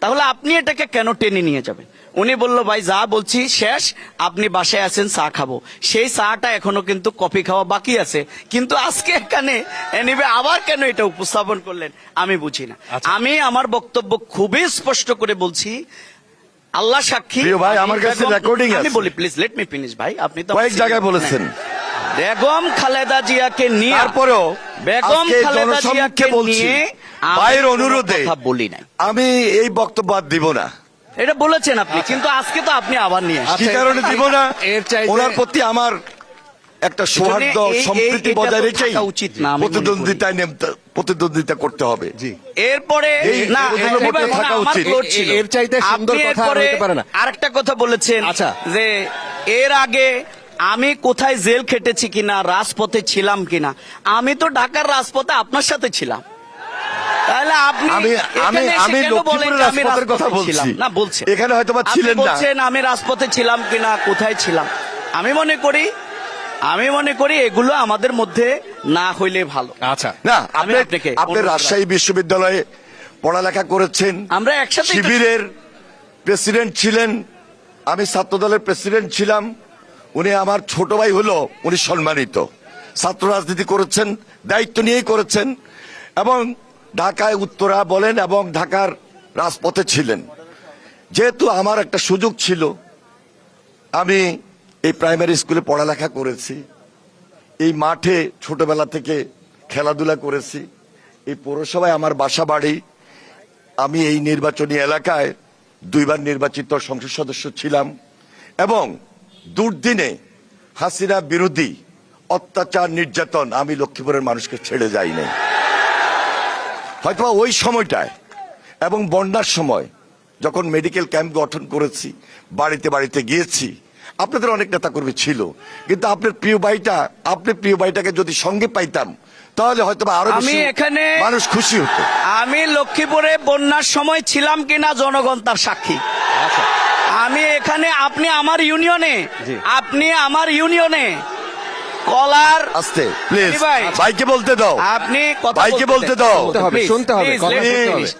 তাহলে আপনি এটাকে কেন টেনে নিয়ে যাবেন? উনি বলল ভাই যা বলছি শেষ, আপনি বাসায় আছেন, চা খাবো। সেই চাটা এখনো কিন্তু কফি খাওয়া বাকি আছে, কিন্তু আজকে এখানে এনিওয়ে আবার কেন এটা উপস্থাপন করলেন আমি বুঝি না। আমি আমার বক্তব্য খুবই স্পষ্ট করে বলছি, আল্লাহ সাক্ষী। প্রিয় ভাই, আমার কাছে রেকর্ডিং আছে। আমি বলি, প্লিজ লেট মি ফিনিশ ভাই, আপনি তো কয়েক জায়গায় বলেছেন বেগম খালেদা জিয়াকে নিয়ে, তারপরেও বেগম আজকে খালেদা জিয়াকে জনসমক্ষে বলছি, নিয়ে ভাইয়ের আমি কোনো অনুরোধে কথা বলি নাই। আমি এই বক্তব্য আর দিব না। এটা বলেছেন আপনি, কিন্তু আজকে তো আপনি আবার নিয়ে আসছেন। কি কারণে দিব না? এর চাইতে- ওনার প্রতি আমার একটা সৌহার্দ্য এই- সম্প্রীতি এটা তো বজায় রেখেই থাকা উচিত না, আমি মনে করি। প্রতিদ্বন্দ্বিতা করতে হবে। জি। এরপরে এই- না, এগুলো এবার মধ্যে থাকা আমার উচিত। ক্লোজ ছিল। এর চাইতে সুন্দর আপনি কথা আর এরপরে হতে পারে না। আরেকটা কথা বলেছেন আচ্ছা। যে এর আগে আমি কোথায় জেল খেটেছি কিনা, রাজপথে ছিলাম কিনা। আমি তো ঢাকার রাজপথে আপনার সাথে ছিলাম, তাহলে আপনি আমি এখানে এসে আমি কেন বলেন লক্ষ্মীপুরের যে আমি রাজপথের কথা রাজপথে ছিলাম? বলছি না, বলছেন এখানে হয়তো বা আপনি ছিলেন না। বলছেন আমি রাজপথে ছিলাম কিনা, কোথায় ছিলাম। আমি মনে করি এগুলো আমাদের মধ্যে না হইলে ভালো। আচ্ছা, না, আমি আপনি আপনাকে আপনি অনুরোধ রাজশাহী বিশ্ববিদ্যালয়ে পড়ালেখা করেছেন, আমরা একসাথেই তো শিবিরের প্রেসিডেন্ট ছিলেন, আমি ছাত্রদলের প্রেসিডেন্ট ছিলাম। উনি আমার ছোট ভাই হলো, উনি সম্মানিত। ছাত্র রাজনীতি করেছেন, দায়িত্ব নিয়েই করেছেন, এবং ঢাকায় উত্তরা বলেন এবং ঢাকার রাজপথে ছিলেন। যেহেতু আমার একটা সুযোগ ছিল, আমি এই প্রাইমারি স্কুলে পড়ালেখা করেছি, এই মাঠে ছোটবেলা থেকে খেলাধুলা করেছি, এই পৌরসভায় আমার বাসা বাড়ি, আমি এই নির্বাচনী এলাকায় 2 বার নির্বাচিত সংসদ সদস্য ছিলাম, এবং দুর্দিনে হাসিনা বিরোধী অত্যাচার নির্যাতন আমি লক্ষ্মীপুরের মানুষকে ছেড়ে যাইনি। হয়তো ওই সময়টায় এবং বন্যার সময় যখন মেডিকেল ক্যাম্প গঠন করেছি, বাড়িতে বাড়িতে গিয়েছি, আপনাদের অনেক নেতাকর্মী ছিল, কিন্তু আপনার প্রিয় ভাইটাকে যদি সঙ্গে পাইতাম তাহলে হয়তো আরো আমি বেশি এখানে মানুষ খুশি হতো। আমি লক্ষ্মীপুরে বন্যার সময় ছিলাম কিনা জনগণ তার সাক্ষী। আচ্ছা, আমি এখানে, আপনি আমার ইউনিয়নে কলার আস্তে প্লিজ, জি ভাই। ভাইকে বলতে দাও, আপনি কথা ভাইকে বলতে দাও। শুনতে হবে, Please, শুনতে হবে, please, কথা let me শুনতে হবে। finish.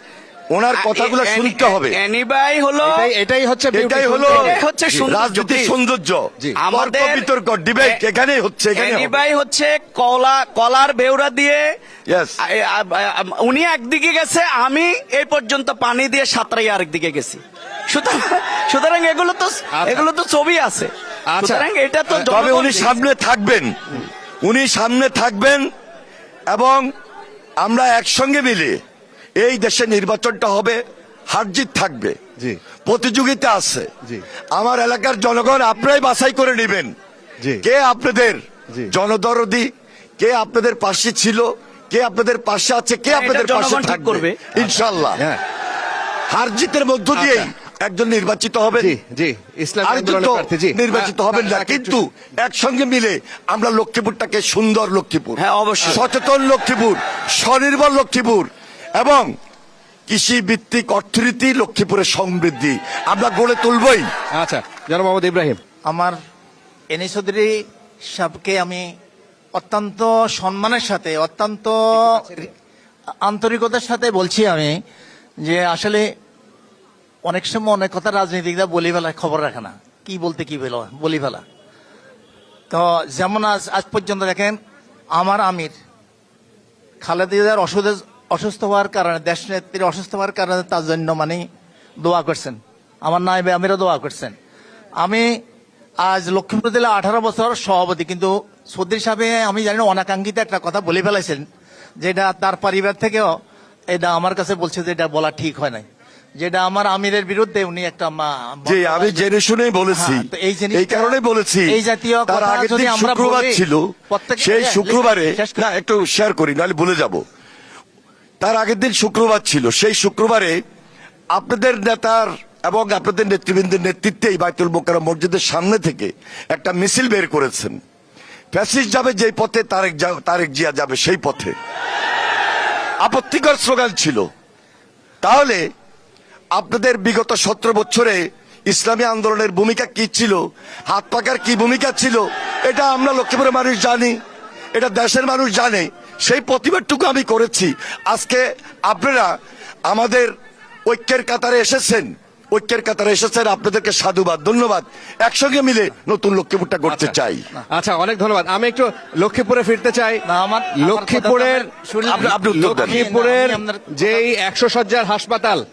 ওনার কথাগুলো শুনতে হবে। এনিবাই হলো এটাই হচ্ছে এটাই beautiful হলো thing। এটাই হচ্ছে সৌন্দর্য, রাজনীতির please। সৌন্দর্য। জি। তর্ক আমাদের বিতর্ক ডিবেট এখানেই হচ্ছে, এখানে হবে। এনিবাই হচ্ছে কলার বেউরা দিয়ে Yes. উনি একদিকে গেছে, আমি এই পর্যন্ত পানি দিয়ে সাঁতরাই আরেকদিকে গেছি। সুতরাং এগুলো তো ছবি আছে। আচ্ছা। সুতরাং এটা তো তবে জনগণ উনি দেখছে। সামনে থাকবেন, এবং আমরা একসঙ্গে মিলে এই দেশে নির্বাচনটা হবে, হারজিত থাকবে, জি। প্রতিযোগিতা আছে। জি। আমার এলাকার জনগণ আপনারাই বাছাই করে নেবেন জি। কে আপনাদের জি। জনদরদি, কে আপনাদের পাশে ছিল, কে আপনাদের পাশে আছে, কে হ্যাঁ, আপনাদের এটা পাশে জনগণ ঠিক থাকবে করবে। ইনশাআল্লাহ। হ্যাঁ, হারজিতের মধ্য দিয়েই একজন নির্বাচিত হবেন, জি জি, ইসলামী আরেকজন আন্দোলনের তো প্রার্থী, জি। নির্বাচিত হবেন না, কিন্তু একসঙ্গে মিলে আমরা লক্ষ্মীপুরটাকে সুন্দর লক্ষ্মীপুর, হ্যাঁ, অবশ্যই। সচেতন লক্ষ্মীপুর, স্বনির্ভর লক্ষ্মীপুর, এবং কৃষি ভিত্তিক অর্থনীতি লক্ষ্মীপুরের সমৃদ্ধি আমরা গড়ে তুলবই। আচ্ছা, জনাব মোহাম্মদ ইব্রাহিম। আমার এনি চৌধুরী সাহেবকে আমি অত্যন্ত সম্মানের সাথে, অত্যন্ত আন্তরিকতার সাথে বলছি আমি, যে আসলে অনেক সময় অনেক কথা রাজনীতিকরা বলি ফেলা, খবর রাখে না, কি বলতে কি বলি ফেলা। তো যেমন আজ পর্যন্ত দেখেন, আমার আমির খালেদা অসুস্থ হওয়ার কারণে, দেশ নেত্রীর অসুস্থ হওয়ার কারণে তার জন্য মানে দোয়া করছেন, আমার নায়েবে আমিরও দোয়া করছেন। আমি আজ লক্ষ্মীপুর জেলা 18 বছর সভাপতি, কিন্তু চৌধুরী সাহেব আমি জানি না অনাকাঙ্ক্ষিত একটা কথা বলে ফেলাইছেন, যেটা তার পরিবার থেকেও এটা আমার কাছে বলছে যে এটা বলা ঠিক হয় নাই, যেটা আমার আমিরের বিরুদ্ধে উনি একটা যে আমি জেনে শুনেই বলেছি, হ্যাঁ, তো এই জিনিসটা- এই কারণে বলেছি। এই জাতীয় তার কথা আগের যদি দিন আমরা শুক্রবার বলি, ছিল, প্রত্যেক- সেই শুক্রবারে শেষ করি। না একটু শেয়ার করি নাহলে ভুলে যাব। তার আগের দিন শুক্রবার ছিল, সেই শুক্রবারে আপনাদের নেতার এবং আপনাদের নেতৃবৃন্দের নেতৃত্বে বাইতুল মোকাররম মসজিদের সামনে থেকে একটা মিছিল বের করেছেন। ফ্যাসিস্ট যাবে যেই পথে, তারেক জিয়া যাবে সেই পথে, আপত্তিকর স্লোগান ছিল। তাহলে আপনাদের বিগত 17 বছরে ইসলামী আন্দোলনের ভূমিকা কি ছিল, হাত পাকার কি ভূমিকা ছিল, এটা আমরা লক্ষ্মীপুরের মানুষ জানি, এটা দেশের মানুষ জানে। সেই প্রতিবাদটুকু আমি করেছি। আজকে আপনারা আমাদের ঐক্যের কাতারে এসেছেন, আপনাদেরকে সাধুবাদ, ধন্যবাদ। একসঙ্গে মিলে নতুন লক্ষ্মীপুরটা করতে চাই। আচ্ছা, অনেক ধন্যবাদ। আমি একটু লক্ষ্মীপুরে ফিরতে চাই। না, আমার লক্ষ্মীপুরের কথা শুনলে- আপনি উত্তর দেন। লক্ষ্মীপুরের আমি আপনার কথা- যেই 100 শয্যার হাসপাতাল,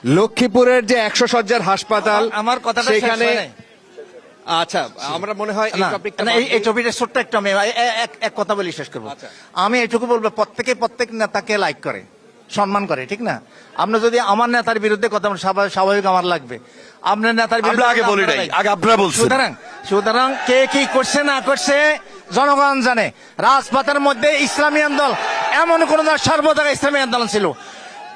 লক্ষ্মীপুরের যে 100 শয্যার হাসপাতাল, আমার কথাটা শেষ সেখানে হয় নাই। আচ্ছা, আমরা মনে হয় এই না, টপিকটা না, এই টপিকটা ছোট্ট একটা আমি এক কথা বলি শেষ করবো। আচ্ছা। আমি এটুকু বলবো, প্রত্যেক নেতাকে লাইক করে, সম্মান করে, ঠিক না? আপনি যদি আমার নেতার বিরুদ্ধে কথা বলেন, স্বাভাবিক আমার লাগবে। আপনার নেতার আমরা বিরুদ্ধে আগে বলি নাই, আগে আপনারা বলছেন। সুতরাং কে কি করছে না করছে জনগণ জানে। রাজপথের মধ্যে ইসলামী আন্দোলন, এমন কোন দল সর্বদা ইসলামী আন্দোলন ছিল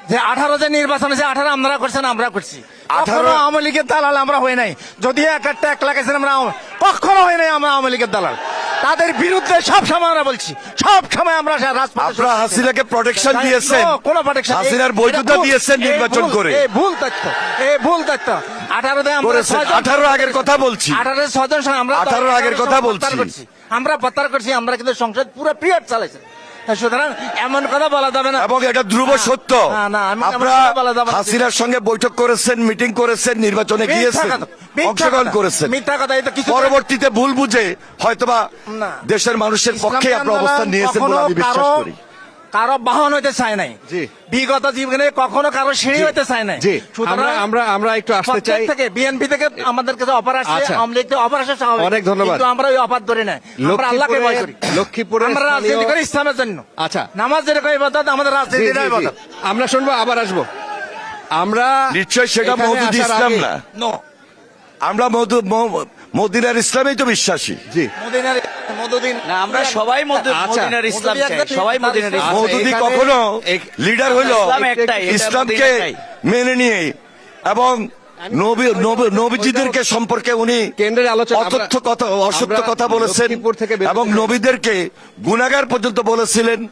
যে 18 যে নির্বাচন হয়েছে 18 আপনারা করছেন, আমরা করছি। 18 আওয়ামী লীগের দালাল আমরা হই নাই। যদি এক লাখ আমরা কখনো হয় নাই আমরা আওয়ামী লীগের দালাল। তাদের বিরুদ্ধে সব সময় আমরা বলছি, সব সময় আমরা রাজপথে। আপনারা হাসিনাকে প্রোটেকশন দিয়েছেন, কোনো প্রোটেকশন, হাসিনার বৈধতা দিয়েছেন নির্বাচন করে। এই ভুল তথ্য, 18 আমরা করেছেন। 18 আগের কথা বলছি, 18 6 জন আমরা 18 আগের কথা বলছি। আমরা প্রত্যাহার করছি, আমরা কিন্তু সংসদ পুরো পিরিয়ড চালাইছি। সুতরাং এমন কথা বলা যাবে না। এবং এটা ধ্রুব সত্য। আপনারা হাসিনার সঙ্গে বৈঠক করেছেন, মিটিং করেছেন, নির্বাচনে গিয়েছেন, অংশগ্রহণ করেছেন। মিথ্যা কথা, এটা কিছু পরবর্তীতে ভুল বুঝে হয়তোবা না। দেশের মানুষের পক্ষে আপনার অবস্থান নিয়েছেন বলে আমি বিশ্বাস করি। কারো বাহন হইতে চায় নাই, জি। বিগত জীবনে কখনো কারো সিঁড়ি হইতে চায় নাই। জি, সুতরাং আমরা একটু আসতে চাই। থেকে বিএনপি থেকে আমাদের কাছে অফার আসছে, আচ্ছা। আওয়ামী লীগ থেকে অফার আসে, স্বাভাবিক। অনেক ধন্যবাদ। কিন্তু আমরা ওই অফার ধরে নাই, আমরা আল্লাহকে ভয় করি। লক্ষ্মীপুরের আমরা রাজনীতি স্থানীয়- করি ইসলামের জন্য। আচ্ছা। নামাজ যেরকম ইবাদত, আমাদের জি, জি, রাজনীতিটা জি। ইবাদত। আমরা শুনবো, আবার আসবো। আমরা নিশ্চয় সেটা এখানে মওদুদি আসার ইসলাম আগে- না। নো, আমরা মদিনার ইসলামেই তো বিশ্বাসী। জি, মধুদিন না, আমরা সবাই আচ্ছা। মদিনার ইসলাম চাই, মধুদি সবাই মদিনার আচ্ছা, ইসলাম। মওদুদি এখানে- কখনো লিডার হইল ইসলাম একটাই, এটা ইসলামকে মদিনাটাই। মেনে নিয়ে, এবং নবীজিদেরকে সম্পর্কে উনি কেন্দ্রের আলোচনা অতথ্য কথা, অসত্য আমরা কথা বলেছেন, লক্ষ্মীপুর থেকে বেরোতে এবং চাই। নবীদেরকে গুনাহগার পর্যন্ত বলেছিলেন,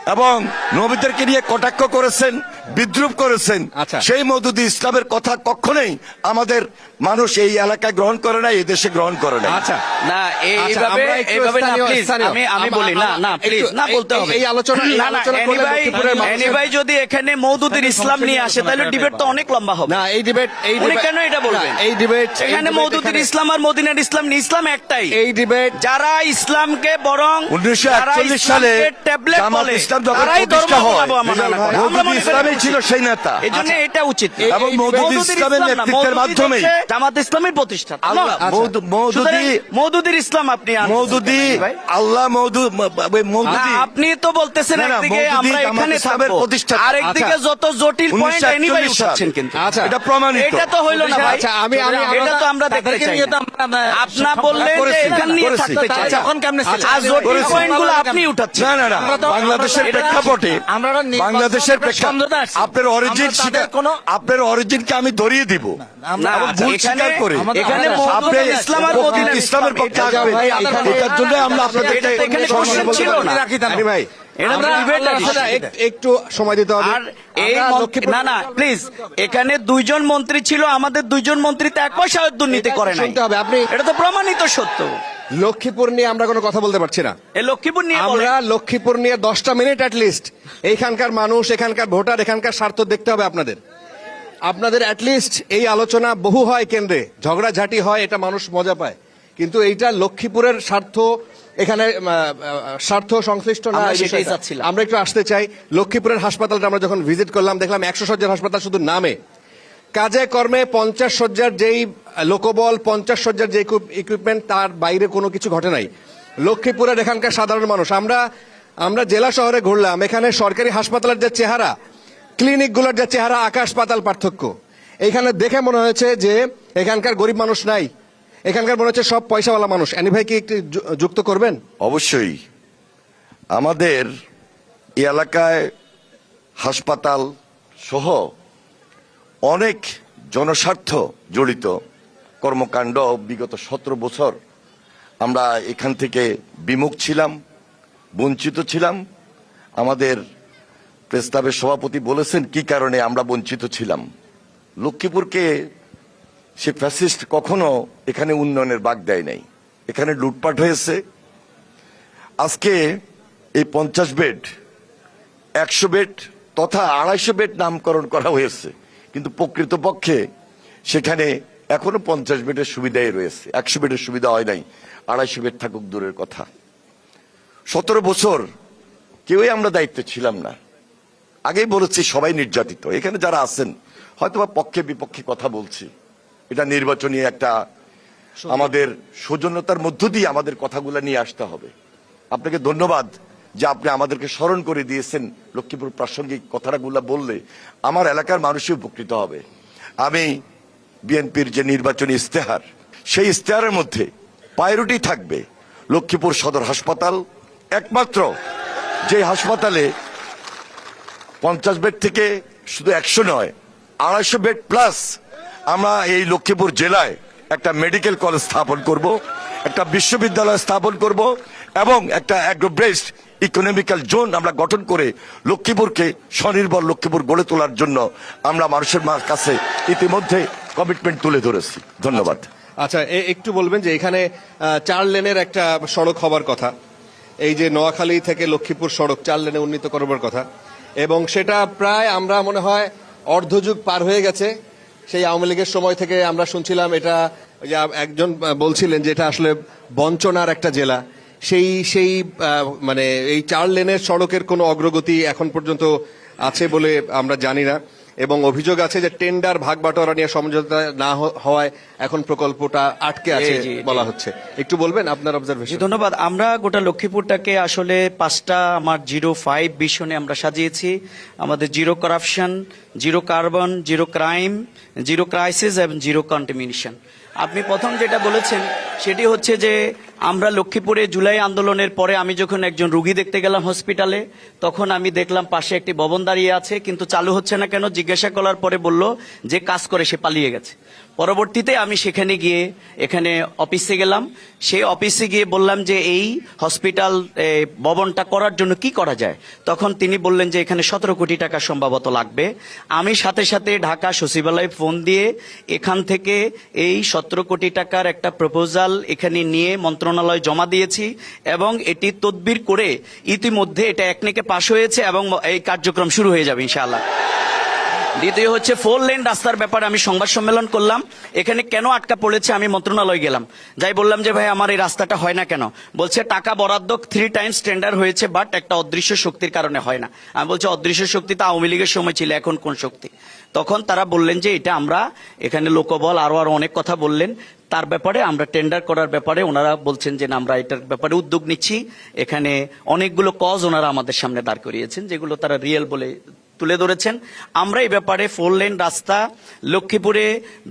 এবং নবীদেরকে নিয়ে কটাক্ষ করেছেন, বিদ্রুপ করেছেন। আচ্ছা। সেই মওদুদি ইসলামের কথা কখনোই আমাদের মানুষ এই এলাকায় গ্রহণ করে না, এই দেশে গ্রহণ করে না। আচ্ছা। না, আচ্ছা, এইভাবে আমরা একটু এইভাবে না, স্থানীয়- প্লিজ, স্থানীয়। আমি বলি না, না প্লিজ, একটু- না বলতে হবে। এই আলোচনা না, না, করলে লক্ষ্মীপুরের মানুষের- এনি ভাই যদি এখানে মওদুদির ইসলাম নিয়ে আসে, তাহলে ডিবেট তো অনেক লম্বা হবে। না, এই ডিবেট উনি কেন এটা বলবেন? এই ডিবেট এখানে মওদুদির ইসলাম আর মদিনার ইসলাম নেই, ইসলাম একটাই। এই ডিবেট যারা ইসলামকে বরং 1941 সালে ট্যাবলেট জামাত বলে, ইসলাম যখন তারাই ধর্ম প্রতিষ্ঠা হয়, বানাবো আমরা মনে করি। আমরা মওদুদি মনে করি ইসলামই এটা ছিল উচিত। সেই নেতা। এই জন্য এটা উচিত। এবং মওদুদি ইসলামের ইসলাম না, নেতৃত্বের মওদুদি মাধ্যমেই হচ্ছে জামাত ইসলামের প্রতিষ্ঠাতা। আল্লাহ, না? মওদুদি মওদুদির ইসলাম আপনি আনছেন। মওদুদি ভাই। আল্লাহ না, মওদুদি আপনি তো বলতেছেন না, না, একদিকে মওদুদি আমরা জামাত এখানে ইসলামের থাকবো, প্রতিষ্ঠাতা। আর একদিকে আচ্ছা। যত জটিল পয়েন্ট 1941 এনিভাই সাল। উঠাচ্ছেন কিন্তু। আচ্ছা। এটা প্রমাণিত। এটা তো হইল না ভাই। আচ্ছা, আমি এটা তো আমরা দেখতে তাদেরকে চাই নিয়ে তো না। আমরা- আপনার বললেন যে করেছি, এখান নিয়ে করেছি। থাকতে চাই। আচ্ছা, এখন কেমনে ছিলেন? আর জটিল করেছি। পয়েন্টগুলো আপনি উঠাচ্ছেন। না, না, না, আমরা তো- বাংলাদেশের আমরা তো- প্রেক্ষাপটে, আমরা তো নির্বাচন বাংলাদেশের আমরা সমঝোতা আসছি। আপনার অরিজিন আমরা তাদের কোনো- আপনার অরিজিনকে আমি ধরিয়ে দিব। আমরা- না, এবং আচ্ছা, ভুল এখানে- স্বীকার করে এখানে আমরা- মওদুদি আপনি ইসলাম আর প্রকৃত মদিনার ইসলামের পক্ষে এটা আসবেন। ভাই, আপনারা- এটার জন্য আমরা আপনাদেরকে এটা তো এখানে question ছিল না। রাখি না। আরে ভাই, এটা তো আমরা- debate আর আমরা issue। একটু সময় দিতে হবে। আর এই আমরা মন্ত্রী- লক্ষ্মীপুর- না না প্লিজ, এখানে 2 জন মন্ত্রী ছিল, আমাদের 2 জন মন্ত্রী তো 1 পয়সা দুর্নীতি এটা করে নাই। শুনতে হবে, আপনি- এটা তো প্রমাণিত সত্য। লক্ষ্মীপুর নিয়ে আমরা কোনো কথা বলতে পারছি না। এই লক্ষ্মীপুর নিয়ে আমরা বলেন। লক্ষ্মীপুর নিয়ে 10টা মিনিট লিস্ট, এইখানকার মানুষ, এখানকার ভোটার, এখানকার স্বার্থ দেখতে হবে আপনাদের। আপনাদের লিস্ট এই আলোচনা বহু হয় কেন্দ্রে, ঝগড়াঝাটি হয়, এটা মানুষ মজা পায়, কিন্তু এইটা লক্ষ্মীপুরের স্বার্থ, এখানে স্বার্থ সংশ্লিষ্ট না। আমরা এই সেটাই বিষয়টা। চাচ্ছিলাম। আমরা একটু আসতে চাই লক্ষ্মীপুরের হাসপাতালটা আমরা যখন ভিজিট করলাম, দেখলাম 100 শয্যার হাসপাতাল শুধু নামে, কাজে কর্মে 50 শয্যার যেই লোকবল, 50 শয্যার যে ইকুইপমেন্ট, তার বাইরে কোনো কিছু ঘটে নাই। লক্ষ্মীপুরের এখানকার সাধারণ মানুষ, আমরা জেলা শহরে ঘুরলাম, এখানে সরকারি হাসপাতালের যে চেহারা, ক্লিনিকগুলোর যে চেহারা, আকাশ পাতাল পার্থক্য। এখানে দেখে মনে হয়েছে যে এখানকার গরিব মানুষ নাই, এখানকার মনে হচ্ছে সব পয়সাওয়ালা মানুষ। অ্যানি ভাই কি একটু যুক্ত করবেন? অবশ্যই আমাদের এই এলাকায় হাসপাতাল সহ অনেক জনস্বার্থ জড়িত কর্মকাণ্ড বিগত 17 বছর আমরা এখান থেকে বিমুখ ছিলাম, বঞ্চিত ছিলাম। আমাদের প্রেস ক্লাবের সভাপতি বলেছেন কি কারণে আমরা বঞ্চিত ছিলাম। লক্ষ্মীপুরকে সে ফ্যাসিস্ট কখনো এখানে উন্নয়নের বাগ দেয় নাই, এখানে লুটপাট হয়েছে। আজকে এই 50 বেড, 100 বেড তথা 250 বেড নামকরণ করা হয়েছে, কিন্তু প্রকৃতপক্ষে সেখানে এখনো 50 বেডের সুবিধাই রয়েছে, 100 বেডের সুবিধা হয় নাই। 250 বেড থাকুক দূরের কথা। 17 বছর কেউই আমরা দায়িত্বে ছিলাম না। আগেই বলেছি সবাই নির্যাতিত। এখানে যারা আছেন হয়তোবা পক্ষে বিপক্ষে কথা বলছি, এটা নির্বাচনী একটা আমাদের সৌজন্যতার মধ্য দিয়ে আমাদের কথাগুলো নিয়ে আসতে হবে। আপনাকে ধন্যবাদ যে আপনি আমাদেরকে স্মরণ করে দিয়েছেন লক্ষ্মীপুর প্রাসঙ্গিক কথাগুলো বললে আমার এলাকার মানুষই উপকৃত হবে। আমি বিএনপির যে নির্বাচনী ইস্তেহার, সেই ইস্তেহারের মধ্যে প্রায়োরিটি থাকবে লক্ষ্মীপুর সদর হাসপাতাল, একমাত্র যে হাসপাতালে 50 বেড থেকে শুধু 100 নয়, 250 বেড প্লাস আমরা এই লক্ষ্মীপুর জেলায় একটা মেডিকেল কলেজ স্থাপন করব, একটা বিশ্ববিদ্যালয় স্থাপন করব এবং একটা অ্যাগ্রো বেসড ইকোনমিক্যাল জোন আমরা গঠন করে লক্ষ্মীপুরকে স্বনির্ভর লক্ষ্মীপুর গড়ে তোলার জন্য আমরা মানুষের কাছে ইতিমধ্যে কমিটমেন্ট তুলে ধরেছি। ধন্যবাদ। আচ্ছা, একটু বলবেন যে এখানে 4 লেনের একটা সড়ক হবার কথা, এই যে নোয়াখালী থেকে লক্ষ্মীপুর সড়ক 4 লেনে উন্নীত করবার কথা, এবং সেটা প্রায় আমরা মনে হয় অর্ধযুগ পার হয়ে গেছে। সেই আওয়ামী লীগের সময় থেকে আমরা শুনছিলাম এটা, যে একজন বলছিলেন যে এটা আসলে বঞ্চনার একটা জেলা। সেই মানে এই 4 লেনের সড়কের কোনো অগ্রগতি এখন পর্যন্ত আছে বলে আমরা জানি না, এবং অভিযোগ আছে যে টেন্ডার ভাগ বাটোয়ারা নিয়ে সমঝোতা না হওয়ায় এখন প্রকল্পটা আটকে আছে বলা হচ্ছে। একটু বলবেন আপনার অবজারভেশন। ধন্যবাদ। আমরা গোটা লক্ষ্মীপুরটাকে আসলে 5টা আমার 05 ভিশনে আমরা সাজিয়েছি। আমাদের zero corruption, zero carbon, zero crime, zero crisis এবং জিরো কন্টামিনেশন। আপনি প্রথম যেটা বলেছেন সেটি হচ্ছে যে আমরা লক্ষ্মীপুরে জুলাই আন্দোলনের পরে আমি যখন একজন রুগী দেখতে গেলাম হসপিটালে, তখন আমি দেখলাম পাশে একটি ভবন দাঁড়িয়ে আছে, কিন্তু চালু হচ্ছে না কেন জিজ্ঞাসা করার পরে বলল যে কাজ করে সে পালিয়ে গেছে। পরবর্তীতে আমি সেখানে গিয়ে এখানে অফিসে গেলাম, সেই অফিসে গিয়ে বললাম যে এই হসপিটাল ভবনটা করার জন্য কি করা যায়। তখন তিনি বললেন যে এখানে 17 কোটি টাকা সম্ভবত লাগবে। আমি সাথে সাথে ঢাকা সচিবালয়ে ফোন দিয়ে এখান থেকে এই 17 কোটি টাকার একটা প্রপোজাল এখানে নিয়ে মন্ত্রণালয় জমা দিয়েছি এবং এটি তদবির করে ইতিমধ্যে এটা একনেকে পাশ হয়েছে এবং এই কার্যক্রম শুরু হয়ে যাবে ইনশাআল্লাহ। দ্বিতীয় হচ্ছে 4 লেন রাস্তার ব্যাপারে আমি সংবাদ সম্মেলন করলাম। এখানে কেন আটকা পড়েছে আমি মন্ত্রণালয় গেলাম, যাই বললাম যে ভাই আমার এই রাস্তাটা হয় না কেন, বলছে টাকা বরাদ্দ 3 টাইমস টেন্ডার হয়েছে, বাট একটা অদৃশ্য শক্তির কারণে হয় না। আমি বলছি অদৃশ্য শক্তি তো আওয়ামী লীগের সময় ছিল, এখন কোন শক্তি? তখন তারা বললেন যে এটা আমরা এখানে লোকবল আরো অনেক কথা বললেন, তার ব্যাপারে আমরা টেন্ডার করার ব্যাপারে ওনারা বলছেন যে না আমরা এটার ব্যাপারে উদ্যোগ নিচ্ছি। এখানে অনেকগুলো কজ ওনারা আমাদের সামনে দাঁড় করিয়েছেন যেগুলো তারা রিয়েল বলে তুলে ধরেছেন। আমরা এই ব্যাপারে 4 লেন রাস্তা, লক্ষ্মীপুরে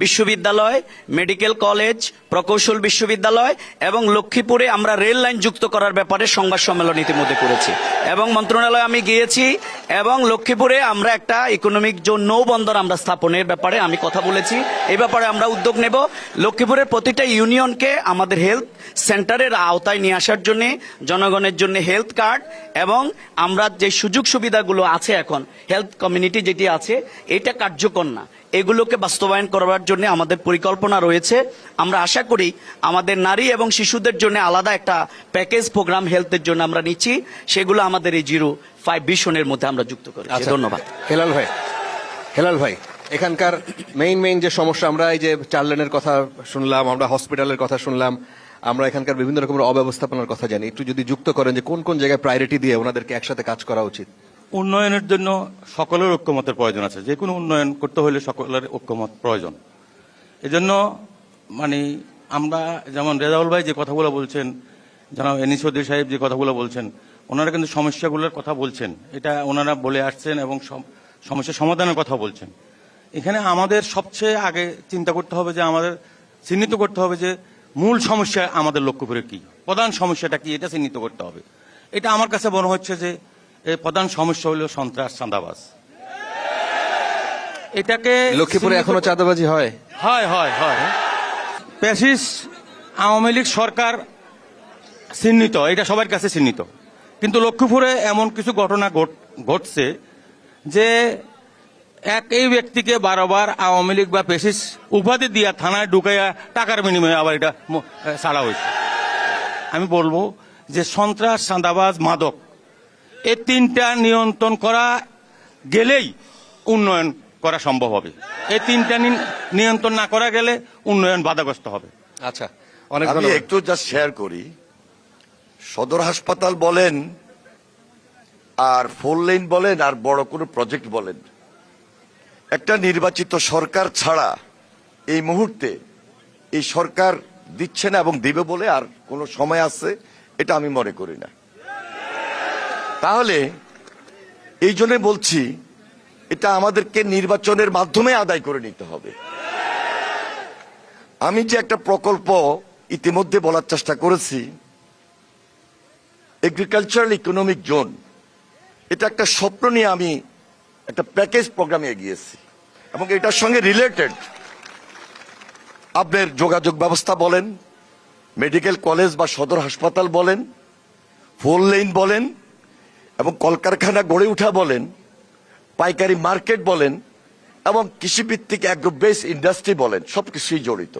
বিশ্ববিদ্যালয়, মেডিকেল কলেজ, প্রকৌশল বিশ্ববিদ্যালয় এবং লক্ষ্মীপুরে আমরা রেল লাইন যুক্ত করার ব্যাপারে সংবাদ সম্মেলন ইতিমধ্যে করেছি এবং মন্ত্রণালয়ে আমি গিয়েছি এবং লক্ষ্মীপুরে আমরা একটা ইকোনমিক জোন নৌবন্দর আমরা স্থাপনের ব্যাপারে আমি কথা বলেছি। এই ব্যাপারে আমরা উদ্যোগ নেব। লক্ষ্মীপুরের প্রতিটা ইউনিয়নকে আমাদের হেলথ সেন্টারের আওতায় নিয়ে আসার জন্য, জনগণের জন্য হেলথ কার্ড এবং আমরা যে সুযোগ সুবিধাগুলো আছে এখন হেলথ কমিউনিটি যেটি আছে এটা কার্যকর না, এগুলোকে বাস্তবায়ন করার জন্য আমাদের পরিকল্পনা রয়েছে। আমরা আশা করি আমাদের নারী এবং শিশুদের জন্য আলাদা একটা প্যাকেজ প্রোগ্রাম হেলথের জন্য আমরা নিচ্ছি, সেগুলো আমাদের এই 05 ভিশনের মধ্যে আমরা যুক্ত করেছি। ধন্যবাদ। হেলাল ভাই, এখানকার মেইন যে সমস্যা, আমরা এই যে 4 লেনের কথা শুনলাম, আমরা হসপিটালের কথা শুনলাম, আমরা এখানকার বিভিন্ন রকমের অব্যবস্থাপনার কথা জানি, একটু যদি যুক্ত করেন যে কোন কোন জায়গায় প্রায়োরিটি দিয়ে ওনাদেরকে একসাথে কাজ করা উচিত। উন্নয়নের জন্য সকলের ঐক্যমতের প্রয়োজন আছে। যে কোনো উন্নয়ন করতে হলে সকলের ঐক্যমত প্রয়োজন। এজন্য মানে আমরা যেমন রেজাউল ভাই যে কথাগুলো বলছেন, জনাব এনিস চৌধুরী সাহেব যে কথাগুলো বলছেন, ওনারা কিন্তু সমস্যাগুলোর কথা বলছেন, এটা ওনারা বলে আসছেন এবং সমস্যা সমাধানের কথা বলছেন। এখানে আমাদের সবচেয়ে আগে চিন্তা করতে হবে যে আমাদের চিহ্নিত করতে হবে যে মূল সমস্যা আমাদের লক্ষ্যপুরে কি, প্রধান সমস্যাটা কি, এটা চিহ্নিত করতে হবে। এটা আমার কাছে মনে হচ্ছে যে এই প্রধান সমস্যা হলো সন্ত্রাস, চাঁদাবাজ। এটাকে লক্ষ্মীপুরে এখনো চাঁদাবাজি হয়? হয়। ফ্যাসিস্ট আওয়ামী লীগ সরকার চিহ্নিত, এটা সবার কাছে চিহ্নিত, কিন্তু লক্ষ্মীপুরে এমন কিছু ঘটনা ঘটছে যে এই ব্যক্তিকে বারবার আওয়ামী লীগ বা ফ্যাসিস্ট উপাধি দিয়া থানায় ঢুকাইয়া টাকার বিনিময়ে আবার এটা ছাড়া হয়েছে। আমি বলবো যে সন্ত্রাস, চাঁদাবাজ, মাদক এই 3টা নিয়ন্ত্রণ করা গেলেই উন্নয়ন করা সম্ভব হবে। এই 3টা নিয়ন্ত্রণ না করা গেলে উন্নয়ন বাধাগ্রস্ত হবে। আচ্ছা, অনেক আমি একটু জাস্ট শেয়ার করি। সদর হাসপাতাল বলেন আর 4 লেন বলেন আর বড় কোনো প্রজেক্ট বলেন, একটা নির্বাচিত সরকার ছাড়া এই মুহূর্তে এই সরকার দিচ্ছে না এবং দিবে বলে আর কোনো সময় আছে এটা আমি মনে করি না। তাহলে এই জন্য বলছি এটা আমাদেরকে নির্বাচনের মাধ্যমে আদায় করে নিতে হবে। আমি যে একটা প্রকল্প ইতিমধ্যে বলার চেষ্টা করেছি, এগ্রিকালচারাল ইকোনমিক জোন, এটা একটা স্বপ্ন নিয়ে আমি একটা প্যাকেজ প্রোগ্রামে এগিয়েছি এবং এটার সঙ্গে রিলেটেড আপনার যোগাযোগ ব্যবস্থা বলেন, মেডিকেল কলেজ বা সদর হাসপাতাল বলেন, 4 লেন বলেন এবং কলকারখানা গড়ে ওঠা বলেন, পাইকারি মার্কেট বলেন এবং কৃষিভিত্তিক অ্যাগ্রো বেস ইন্ডাস্ট্রি বলেন, সবকিছুই জড়িত।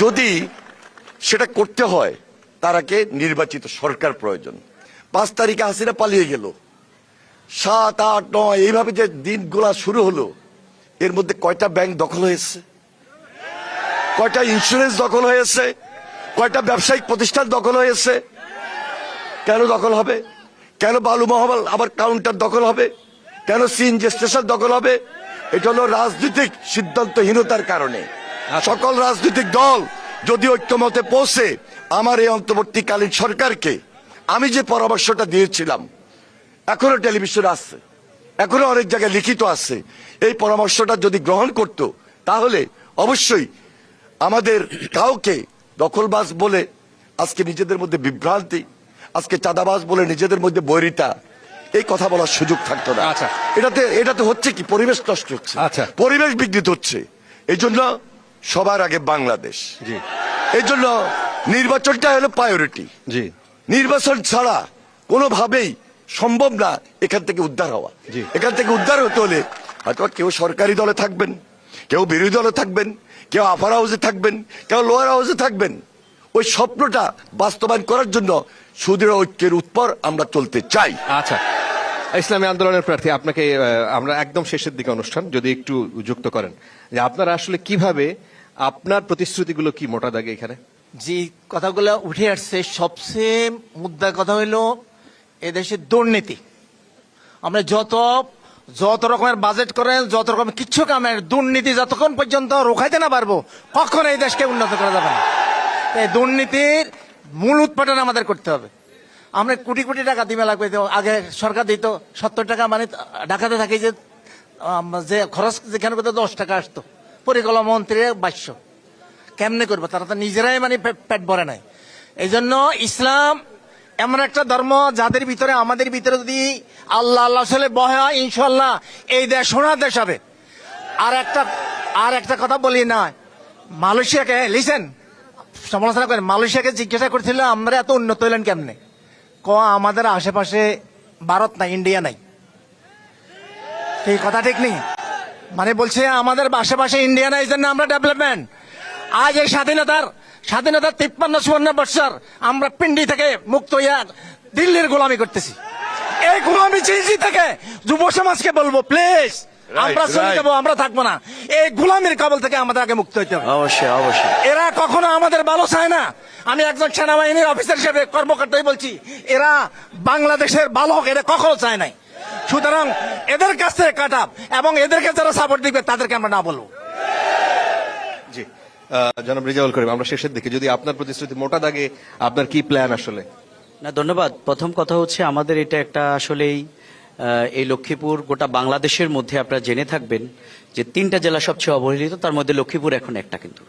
যদি সেটা করতে হয় তার আগে নির্বাচিত সরকার প্রয়োজন। 5 তারিখে হাসিনা পালিয়ে গেল, 7, 8, 9 এইভাবে যে দিনগুলা শুরু হলো, এর মধ্যে কয়টা ব্যাংক দখল হয়েছে, কয়টা ইন্স্যুরেন্স দখল হয়েছে, কয়টা ব্যবসায়িক প্রতিষ্ঠান দখল হয়েছে? কেন দখল হবে? কেন বালু মহল আবার কাউন্টার দখল হবে? কেন সিএনজি স্টেশন দখল হবে? এটা হলো রাজনৈতিক সিদ্ধান্তহীনতার কারণে। সকল রাজনৈতিক দল যদি ঐক্যমতে পৌঁছে আমার এই অন্তর্বর্তীকালীন সরকারকে আমি যে পরামর্শটা দিয়েছিলাম, এখনো টেলিভিশনে আছে, এখনো অনেক জায়গায় লিখিত আছে, এই পরামর্শটা যদি গ্রহণ করত তাহলে অবশ্যই আমাদের কাউকে দখলবাজ বলে আজকে নিজেদের মধ্যে বিভ্রান্তি, আজকে চাঁদাবাজ বলে নিজেদের মধ্যে বৈরিতা, এই কথা বলার সুযোগ থাকতো না। আচ্ছা। এটাতে হচ্ছে কি, পরিবেশ নষ্ট হচ্ছে, আচ্ছা। পরিবেশ বিঘ্নিত হচ্ছে। এই জন্য সবার আগে বাংলাদেশ, জি এই জন্য নির্বাচনটা হলো প্রায়োরিটি। জি নির্বাচন ছাড়া কোনোভাবেই সম্ভব না এখান থেকে উদ্ধার হওয়া। জি। এখান থেকে উদ্ধার হতে হলে হয়তো কেউ সরকারি দলে থাকবেন, কেউ বিরোধী দলে থাকবেন, কেউ আপার হাউসে থাকবেন, কেউ লোয়ার হাউসে থাকবেন। ওই স্বপ্নটা বাস্তবায়ন করার জন্য সুদৃঢ় ঐক্যের উপর আমরা চলতে চাই। আচ্ছা, ইসলামী আন্দোলনের প্রার্থী আপনাকে আমরা একদম শেষের দিকে অনুষ্ঠান যদি একটু যুক্ত করেন যে আপনারা আসলে কিভাবে আপনার প্রতিশ্রুতিগুলো কি মোটা দাগে এখানে? যে কথাগুলো উঠে আসছে, সবচেয়ে মুদ্রার কথা হইল এদেশে দুর্নীতি। আমরা যত রকমের বাজেট করেন, যত রকমের কিচ্ছু কামের দুর্নীতি যতক্ষণ পর্যন্ত রোখাইতে না পারবো কখনো এই দেশকে উন্নত করা যাবে না। এই দুর্নীতির মূল উৎপাদন আমাদের করতে হবে। আমরা কোটি কোটি টাকা দিবে লাগবে। আগে সরকার দিত 70 টাকা, মানে ঢাকাতে থাকি যে খরচ যেখানে করতে 10 টাকা আসতো, পরিকল্পনা মন্ত্রীর 2200। কেমনে করবো? তারা তো নিজেরাই মানে পেট ভরে নাই। এই জন্য ইসলাম এমন একটা ধর্ম যাদের ভিতরে, আমাদের ভিতরে যদি আল্লাহ আল্লাহ বহে হয়, ইনশাল্লাহ এই দেশ সোনার দেশ হবে। আর একটা কথা বলি না, মালয়েশিয়াকে লিসেন সমালোচনা করেন, মালয়েশিয়াকে জিজ্ঞাসা করছিল আমরা এত উন্নত হইলেন কেমনে? আমাদের আশেপাশে ভারত নাই, ইন্ডিয়া নাই। এই কথা ঠিক নেই? মানে বলছে আমাদের আশেপাশে ইন্ডিয়া নাই, এই জন্য আমরা ডেভেলপমেন্ট। আজ এই স্বাধীনতার 53-54 বছর আমরা পিন্ডি থেকে মুক্ত হইয়া দিল্লির গোলামি করতেছি। এই গোলামি চিজি থেকে যুব সমাজকে বলবো, প্লিজ আমরা চলে যাবো, আমরা থাকবো না। এই গোলামির কবল থেকে আমাদের আগে মুক্ত হইতে হবে। অবশ্যই অবশ্যই। এরা কখনো আমাদের ভালো চায় না। আমি একজন সেনাবাহিনীর অফিসার হিসেবে কর্মকর্তাই বলছি, এরা বাংলাদেশের ভালো হোক এরা কখনো চায় নাই। সুতরাং এদের কাছ থেকে কাট আপ, এবং এদেরকে যারা সাপোর্ট দিবে তাদেরকে আমরা না বলবো। জি, জনাব রেজাউল করিম, আমরা শেষের দিকে যদি আপনার প্রতিশ্রুতি মোটা দাগে আপনার কি প্ল্যান আসলে? না, ধন্যবাদ। প্রথম কথা হচ্ছে আমাদের এটা একটা আসলেই এই লক্ষ্মীপুর গোটা বাংলাদেশের মধ্যে আপনারা জেনে থাকবেন যে 3টা জেলা সবচেয়ে অবহেলিত, তার মধ্যে লক্ষ্মীপুর এখন একটা। কিন্তু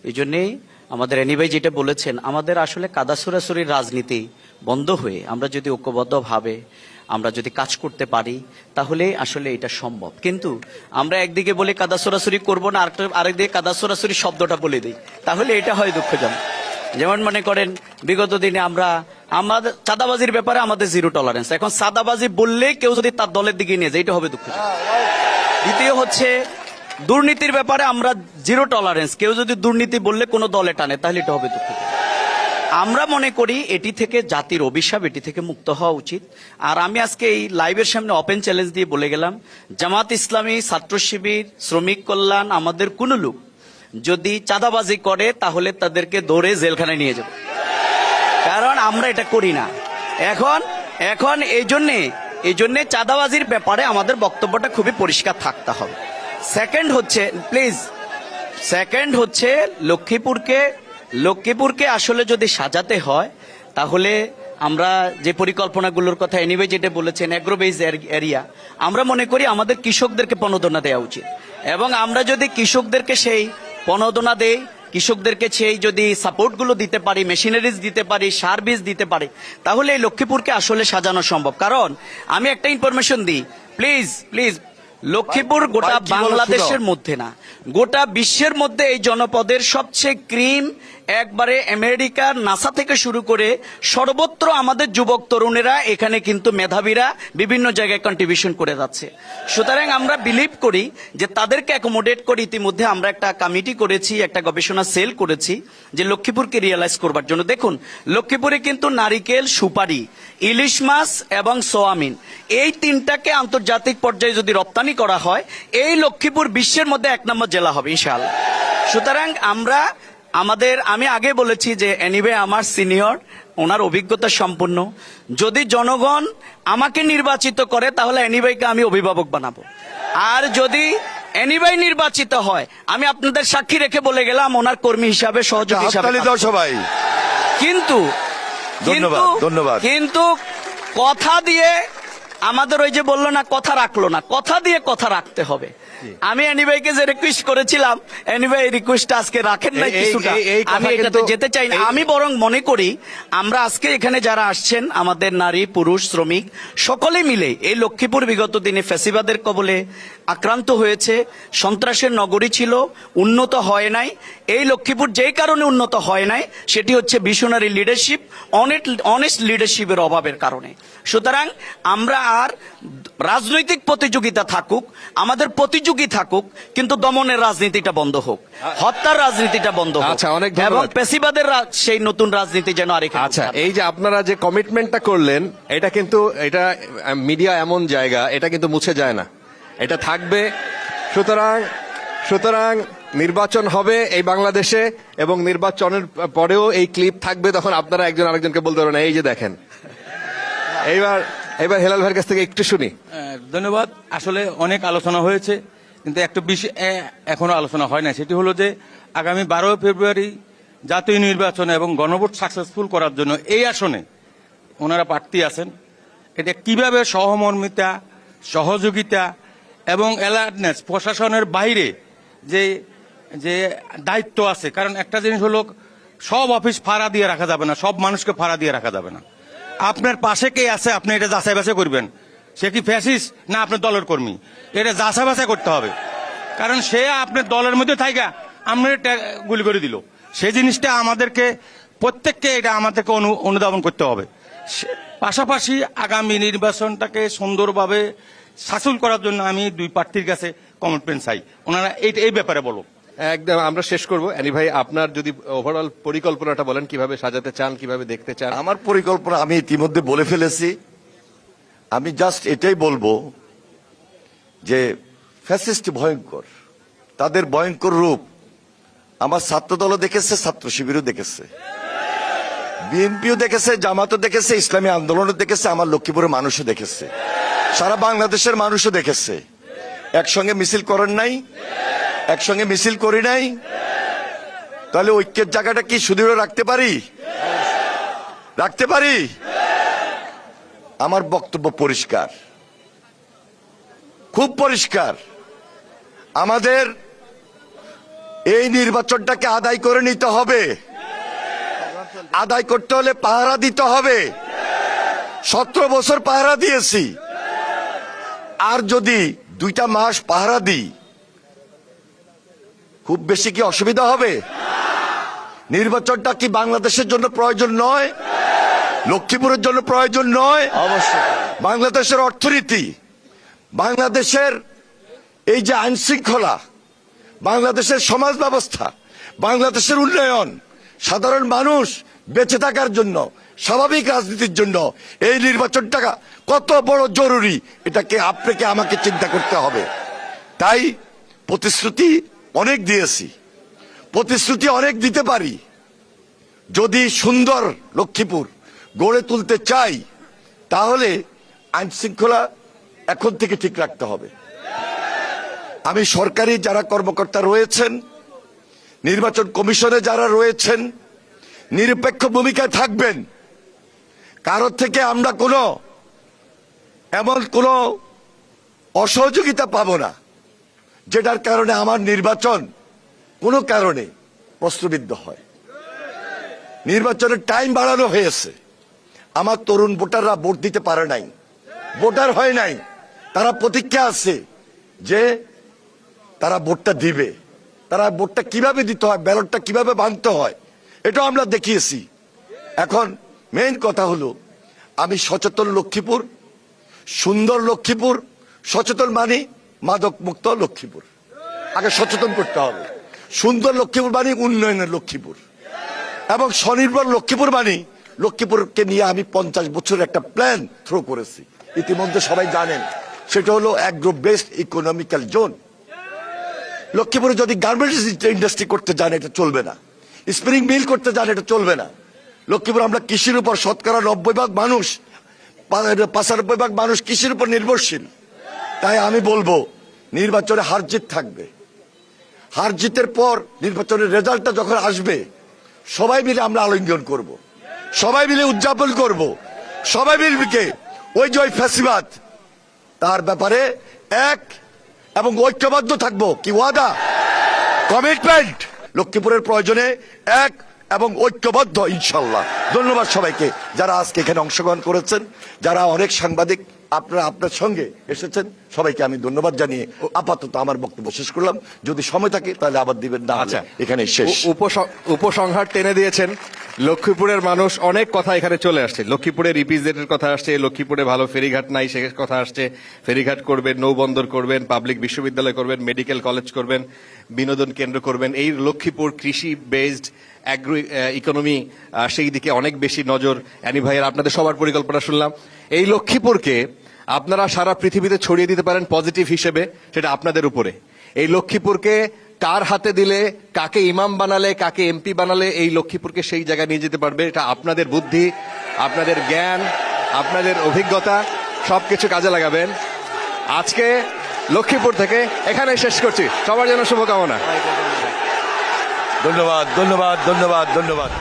এই জন্যেই আমাদের এনিভাই যেটা বলেছেন, আমাদের আসলে কাদা ছুড়াছুড়ির রাজনীতি বন্ধ হয়ে আমরা যদি ঐক্যবদ্ধভাবে আমরা যদি কাজ করতে পারি তাহলে আসলে এটা সম্ভব। কিন্তু আমরা একদিকে বলে কাদা ছুড়াছুড়ি করবো না, আরেকদিকে কাদা ছুড়াছুড়ি শব্দটা বলে দিই, তাহলে এটা হয় দুঃখজনক। যেমন মনে করেন বিগত দিনে আমাদের চাঁদাবাজির ব্যাপারে আমাদের 0 টলারেন্স। এখন চাঁদাবাজি বললে কেউ যদি তার দলের দিকে নিয়ে যায়, এটা হবে দুঃখজনক। দ্বিতীয় হচ্ছে দুর্নীতির ব্যাপারে আমরা 0 টলারেন্স। কেউ যদি দুর্নীতি বললে কোনো দলে টানে, তাহলে এটা হবে দুঃখজনক। আমরা মনে করি এটি থেকে জাতির অভিশাপ, এটি থেকে মুক্ত হওয়া উচিত। আর আমি আজকে এই লাইভের সামনে ওপেন চ্যালেঞ্জ দিয়ে বলে গেলাম, জামাত ইসলামী, ছাত্র শিবির, শ্রমিক কল্যাণ, আমাদের কোন লোক যদি চাঁদাবাজি করে তাহলে তাদেরকে ধরে জেলখানায় নিয়ে যাব, কারণ আমরা এটা করি না। এখন এই জন্যে চাঁদাবাজির ব্যাপারে আমাদের বক্তব্যটা খুবই পরিষ্কার থাকতে হবে। সেকেন্ড হচ্ছে লক্ষ্মীপুরকে আসলে যদি সাজাতে হয় তাহলে আমরা যে পরিকল্পনাগুলোর কথা এনিওয়ে যেটা বলেছেন অ্যাগ্রো বেস এরিয়া, আমরা মনে করি আমাদের কৃষকদেরকে প্রণোদনা দেওয়া উচিত, এবং আমরা যদি কৃষকদেরকে সেই প্রণোদনা দেই, কৃষকদেরকে সেই যদি সাপোর্টগুলো দিতে পারি, মেশিনারিজ দিতে পারি, সার বীজ দিতে পারি, তাহলে এই লক্ষ্মীপুরকে আসলে সাজানো সম্ভব। কারণ আমি একটা ইনফরমেশন দিই, প্লিজ প্লিজ, লক্ষ্মীপুর গোটা ভাই, কি বলো বাংলাদেশের শুনো। মধ্যে না, গোটা বিশ্বের মধ্যে এই জনপদের সবচেয়ে ক্রিম, একবারে আমেরিকার নাসা থেকে শুরু করে সর্বত্র আমাদের যুবক তরুণেরা এখানে কিন্তু মেধাবীরা বিভিন্ন জায়গায় কন্ট্রিবিউশন করে যাচ্ছে। সুতরাং আমরা বিলিভ করি যে তাদেরকে অ্যাকোমোডেট করে ইতিমধ্যে আমরা একটা কমিটি করেছি, একটা গবেষণা সেল করেছি যে লক্ষ্মীপুরকে রিয়েলাইজ করবার জন্য। দেখুন, লক্ষ্মীপুরে কিন্তু নারিকেল, সুপারি, ইলিশ মাছ এবং সোয়াবিন, এই তিনটাকে আন্তর্জাতিক পর্যায়ে যদি রপ্তানি করা হয়, এই লক্ষ্মীপুর বিশ্বের মধ্যে 1 নম্বর জেলা হবে ইনশাআল্লাহ। সুতরাং আমি আগে বলেছি যে এনিওয়ে আমার সিনিয়র, ওনার অভিজ্ঞতা সম্পন্ন, যদি জনগণ আমাকে নির্বাচিত করে তাহলে এনিওয়েকে আমি অভিভাবক বানাবো, আর যদি এনিওয়ে নির্বাচিত হয় আমি আপনাদের সাক্ষী রেখে বলে গেলাম ওনার কর্মী হিসাবে, সহযোগী হিসাবে। হাততালি দাও সবাই। কিন্তু ধন্যবাদ, ধন্যবাদ। কিন্তু কথা দিয়ে আমাদের ওই যে বললো না, কথা রাখলো না, কথা দিয়ে কথা রাখতে হবে। আমি এনিওয়েকে যে রিকোয়েস্ট করেছিলাম, এনিওয়ে এই রিকোয়েস্টটা আজকে রাখেন নাই কিছুটা, আমি এটাতে যেতে চাই না। আমি বরং মনে করি আমরা আজকে এখানে যারা আসছেন, আমাদের নারী, পুরুষ, শ্রমিক সকলে মিলে এই লক্ষ্মীপুর বিগত দিনে ফ্যাসিবাদের কবলে আক্রান্ত হয়েছে, সন্ত্রাসের নগরী ছিল, উন্নত হয় নাই। এই লক্ষ্মীপুর যেই কারণে উন্নত হয় নাই সেটি হচ্ছে ভিশনারি লিডারশিপ, অনেস্ট লিডারশিপের অভাবের কারণে। সুতরাং আমরা আর রাজনৈতিক প্রতিযোগিতা থাকুক, আমাদের প্রতিযোগী থাকুক, কিন্তু দমনের রাজনীতিটা বন্ধ হোক, হত্যার রাজনীতিটা বন্ধ হোক, আচ্ছা, অনেক ধন্যবাদ। এবং পেশিবাদের সেই নতুন রাজনীতি যেন আরেকটু। আচ্ছা, এই যে আপনারা যে কমিটমেন্টটা করলেন, এটা কিন্তু মিডিয়া এমন জায়গা, এটা কিন্তু মুছে যায় না, এটা থাকবে। সুতরাং নির্বাচন হবে এই বাংলাদেশে, এবং নির্বাচনের পরেও এই ক্লিপ থাকবে, তখন আপনারা একজন আরেকজনকে বলতে পারবেন এই যে দেখেন। এবার হেলাল ভাইয়ের কাছ থেকে একটু শুনি। ধন্যবাদ। আসলে অনেক আলোচনা হয়েছে, কিন্তু একটা বিষয় এখনো আলোচনা হয় না, সেটি হলো যে আগামী 12 ফেব্রুয়ারি জাতীয় নির্বাচন এবং গণভোট সাকসেসফুল করার জন্য এই আসনে ওনারা প্রার্থী আছেন, এটা কিভাবে সহমর্মিতা, সহযোগিতা এবং অ্যালার্টনেস, প্রশাসনের বাইরে যে যে দায়িত্ব আছে। কারণ একটা জিনিস হলো, সব অফিস ফাড়া দিয়ে রাখা যাবে না, সব মানুষকে ফাড়া দিয়ে রাখা যাবে না। আপনার পাশে কে আছে আপনি এটা যাচাই বাছাই করবেন, সে কি ফ্যাসিস্ট না আপনার দলের কর্মী, এটা যাচাই বাছাই করতে হবে। কারণ সে আপনার দলের মধ্যে থাইকা আপনার গুলি করে দিল, সেই জিনিসটা আমাদেরকে প্রত্যেককে এটা আমাদেরকে অনুধাবন করতে হবে। পাশাপাশি আগামী নির্বাচনটাকে সুন্দরভাবে সাকসেসফুল করার জন্য আমি 2 প্রার্থীর কাছে কমিটমেন্ট চাই, ওনারা এই ব্যাপারে বলো। একদম আমরা শেষ করব। অ্যানি ভাই, আপনার যদি ওভারঅল পরিকল্পনাটা বলেন, কিভাবে সাজাতে চান, কিভাবে দেখতে চান। আমার পরিকল্পনা আমি ইতিমধ্যে বলে ফেলেছি। আমি জাস্ট এটাই বলবো যে ফ্যাসিস্ট ভয়ঙ্কর, তাদের ভয়ঙ্কর রূপ আমার ছাত্র দলও দেখেছে, ছাত্র শিবিরও দেখেছে, বিএনপিও দেখেছে, জামাতও দেখেছে, ইসলামী আন্দোলনও দেখেছে, আমার লক্ষ্মীপুরের মানুষও দেখেছে, সারা বাংলাদেশের মানুষও দেখেছে। একসঙ্গে মিছিল করেন নাই, একসঙ্গে মিছিল করি নাই, তাহলে ঐক্যের জায়গাটা কি সুদৃঢ় রাখতে পারি? আমার বক্তব্য পরিষ্কার, খুব পরিষ্কার। আমাদের এই নির্বাচনটাকে আদায় করে নিতে হবে, আদায় করতে হলে পাহারা দিতে হবে। 17 বছর পাহারা দিয়েছি, আর যদি 2টা মাস পাহারা দিই খুব বেশি কি অসুবিধা হবে? নির্বাচনটা কি বাংলাদেশের জন্য প্রয়োজন নয়? লক্ষ্মীপুরের জন্য প্রয়োজন নয়? অবশ্যই। বাংলাদেশের অর্থনীতি, বাংলাদেশের এই যে আইন শৃঙ্খলা, বাংলাদেশের সমাজ ব্যবস্থা, বাংলাদেশের উন্নয়ন, সাধারণ মানুষ বেঁচে থাকার জন্য, স্বাভাবিক রাজনীতির জন্য এই নির্বাচনটা কত বড় জরুরি, এটাকে আপনাকে আমাকে চিন্তা করতে হবে। তাই প্রতিশ্রুতি অনেক দিয়েছি, প্রতিশ্রুতি অনেক দিতে পারি। যদি সুন্দর লক্ষ্মীপুর গড়ে তুলতে চাই, তাহলে আইন শৃঙ্খলা এখন থেকে ঠিক রাখতে হবে। আমি সরকারি যারা কর্মকর্তা রয়েছেন, নির্বাচন কমিশনে যারা রয়েছেন, নিরপেক্ষ ভূমিকায় থাকবেন। কারোর থেকে আমরা কোনো এমন কোনো অসহযোগিতা পাবো না যেটার কারণে আমার নির্বাচন কোনো কারণে প্রশ্নবিদ্ধ হয়। নির্বাচনের টাইম বাড়ানো হয়েছে, আমার তরুণ ভোটাররা ভোট দিতে পারে নাই, ভোটার হয় নাই, তারা প্রতীক্ষা আছে যে তারা ভোটটা দিবে, তারা ভোটটা কিভাবে দিতে হয়, ব্যালটটা কিভাবে বাঁধতে হয়, এটাও আমরা দেখিয়েছি। এখন মেইন কথা হলো আমি সচেতন লক্ষ্মীপুর, সুন্দর লক্ষ্মীপুর, সচেতন মানে মাদক মুক্ত লক্ষ্মীপুর, আগে সচেতন করতে হবে। সুন্দর লক্ষ্মীপুর মানে উন্নয়নের লক্ষ্মীপুর, এবং স্বনির্ভর লক্ষ্মীপুর মানে লক্ষ্মীপুরকে নিয়ে আমি 50 বছরের একটা প্ল্যান থ্রো করেছি, ইতিমধ্যে সবাই জানেন। সেটা হলো অ্যাগ্রো বেসড ইকোনমিক্যাল জোন। লক্ষ্মীপুরে যদি গার্মেন্টস ইন্ডাস্ট্রি করতে যান এটা চলবে না, স্পিনিং মিল করতে যান এটা চলবে না। লক্ষ্মীপুর আমরা কৃষির উপর শতকরা 90% মানুষ, 95% মানুষ কৃষির উপর নির্ভরশীল। তাই আমি বলবো নির্বাচনে হার জিত থাকবে, হার জিতের পর নির্বাচনের রেজাল্টটা যখন আসবে সবাই মিলে আমরা আলিঙ্গন করব, সবাই মিলে উদযাপন করব, সবাই মিলে ওই যে ওই ফ্যাসিবাদ তার ব্যাপারে এক এবং ঐক্যবদ্ধ থাকবো। কি ওয়াদা, কমিটমেন্ট, লক্ষ্মীপুরের প্রয়োজনে এক এবং ঐক্যবদ্ধ ইনশাল্লাহ। ধন্যবাদ সবাইকে যারা আজকে এখানে অংশগ্রহণ করেছেন, যারা অনেক সাংবাদিক আপনারা আপনার সঙ্গে এসেছেন, সবাইকে আমি ধন্যবাদ জানিয়ে আপাতত আমার বক্তব্য শেষ করলাম। যদি সময় থাকে তাহলে আবার দিবেন, না আচ্ছা, এখানে শেষ। উপসংহার টেনে দিয়েছেন। লক্ষ্মীপুরের মানুষ অনেক কথা এখানে চলে আসছে, লক্ষ্মীপুরের ইপিজেডের কথা আসছে, লক্ষ্মীপুরে ভালো ফেরিঘাট নাই সে কথা আসছে, ফেরিঘাট করবেন, নৌবন্দর করবেন, পাবলিক বিশ্ববিদ্যালয় করবেন, মেডিকেল কলেজ করবেন, বিনোদন কেন্দ্র করবেন। এই লক্ষ্মীপুর কৃষি বেসড অ্যাগ্রো ইকোনমি, সেই দিকে অনেক বেশি নজর। অ্যানি ভাইয়ের আপনাদের সবার পরিকল্পনা শুনলাম। এই লক্ষ্মীপুরকে আপনারা সারা পৃথিবীতে ছড়িয়ে দিতে পারেন পজিটিভ হিসেবে, সেটা আপনাদের উপরে। এই লক্ষ্মীপুরকে কার হাতে দিলে, কাকে ইমাম বানালে, কাকে এমপি বানালে এই লক্ষ্মীপুরকে সেই জায়গায় নিয়ে যেতে পারবে, এটা আপনাদের বুদ্ধি, আপনাদের জ্ঞান, আপনাদের অভিজ্ঞতা সবকিছু কাজে লাগাবেন। আজকে লক্ষ্মীপুর থেকে এখানে শেষ করছি, সবার জন্য শুভকামনা। ধন্যবাদ, ধন্যবাদ, ধন্যবাদ, ধন্যবাদ।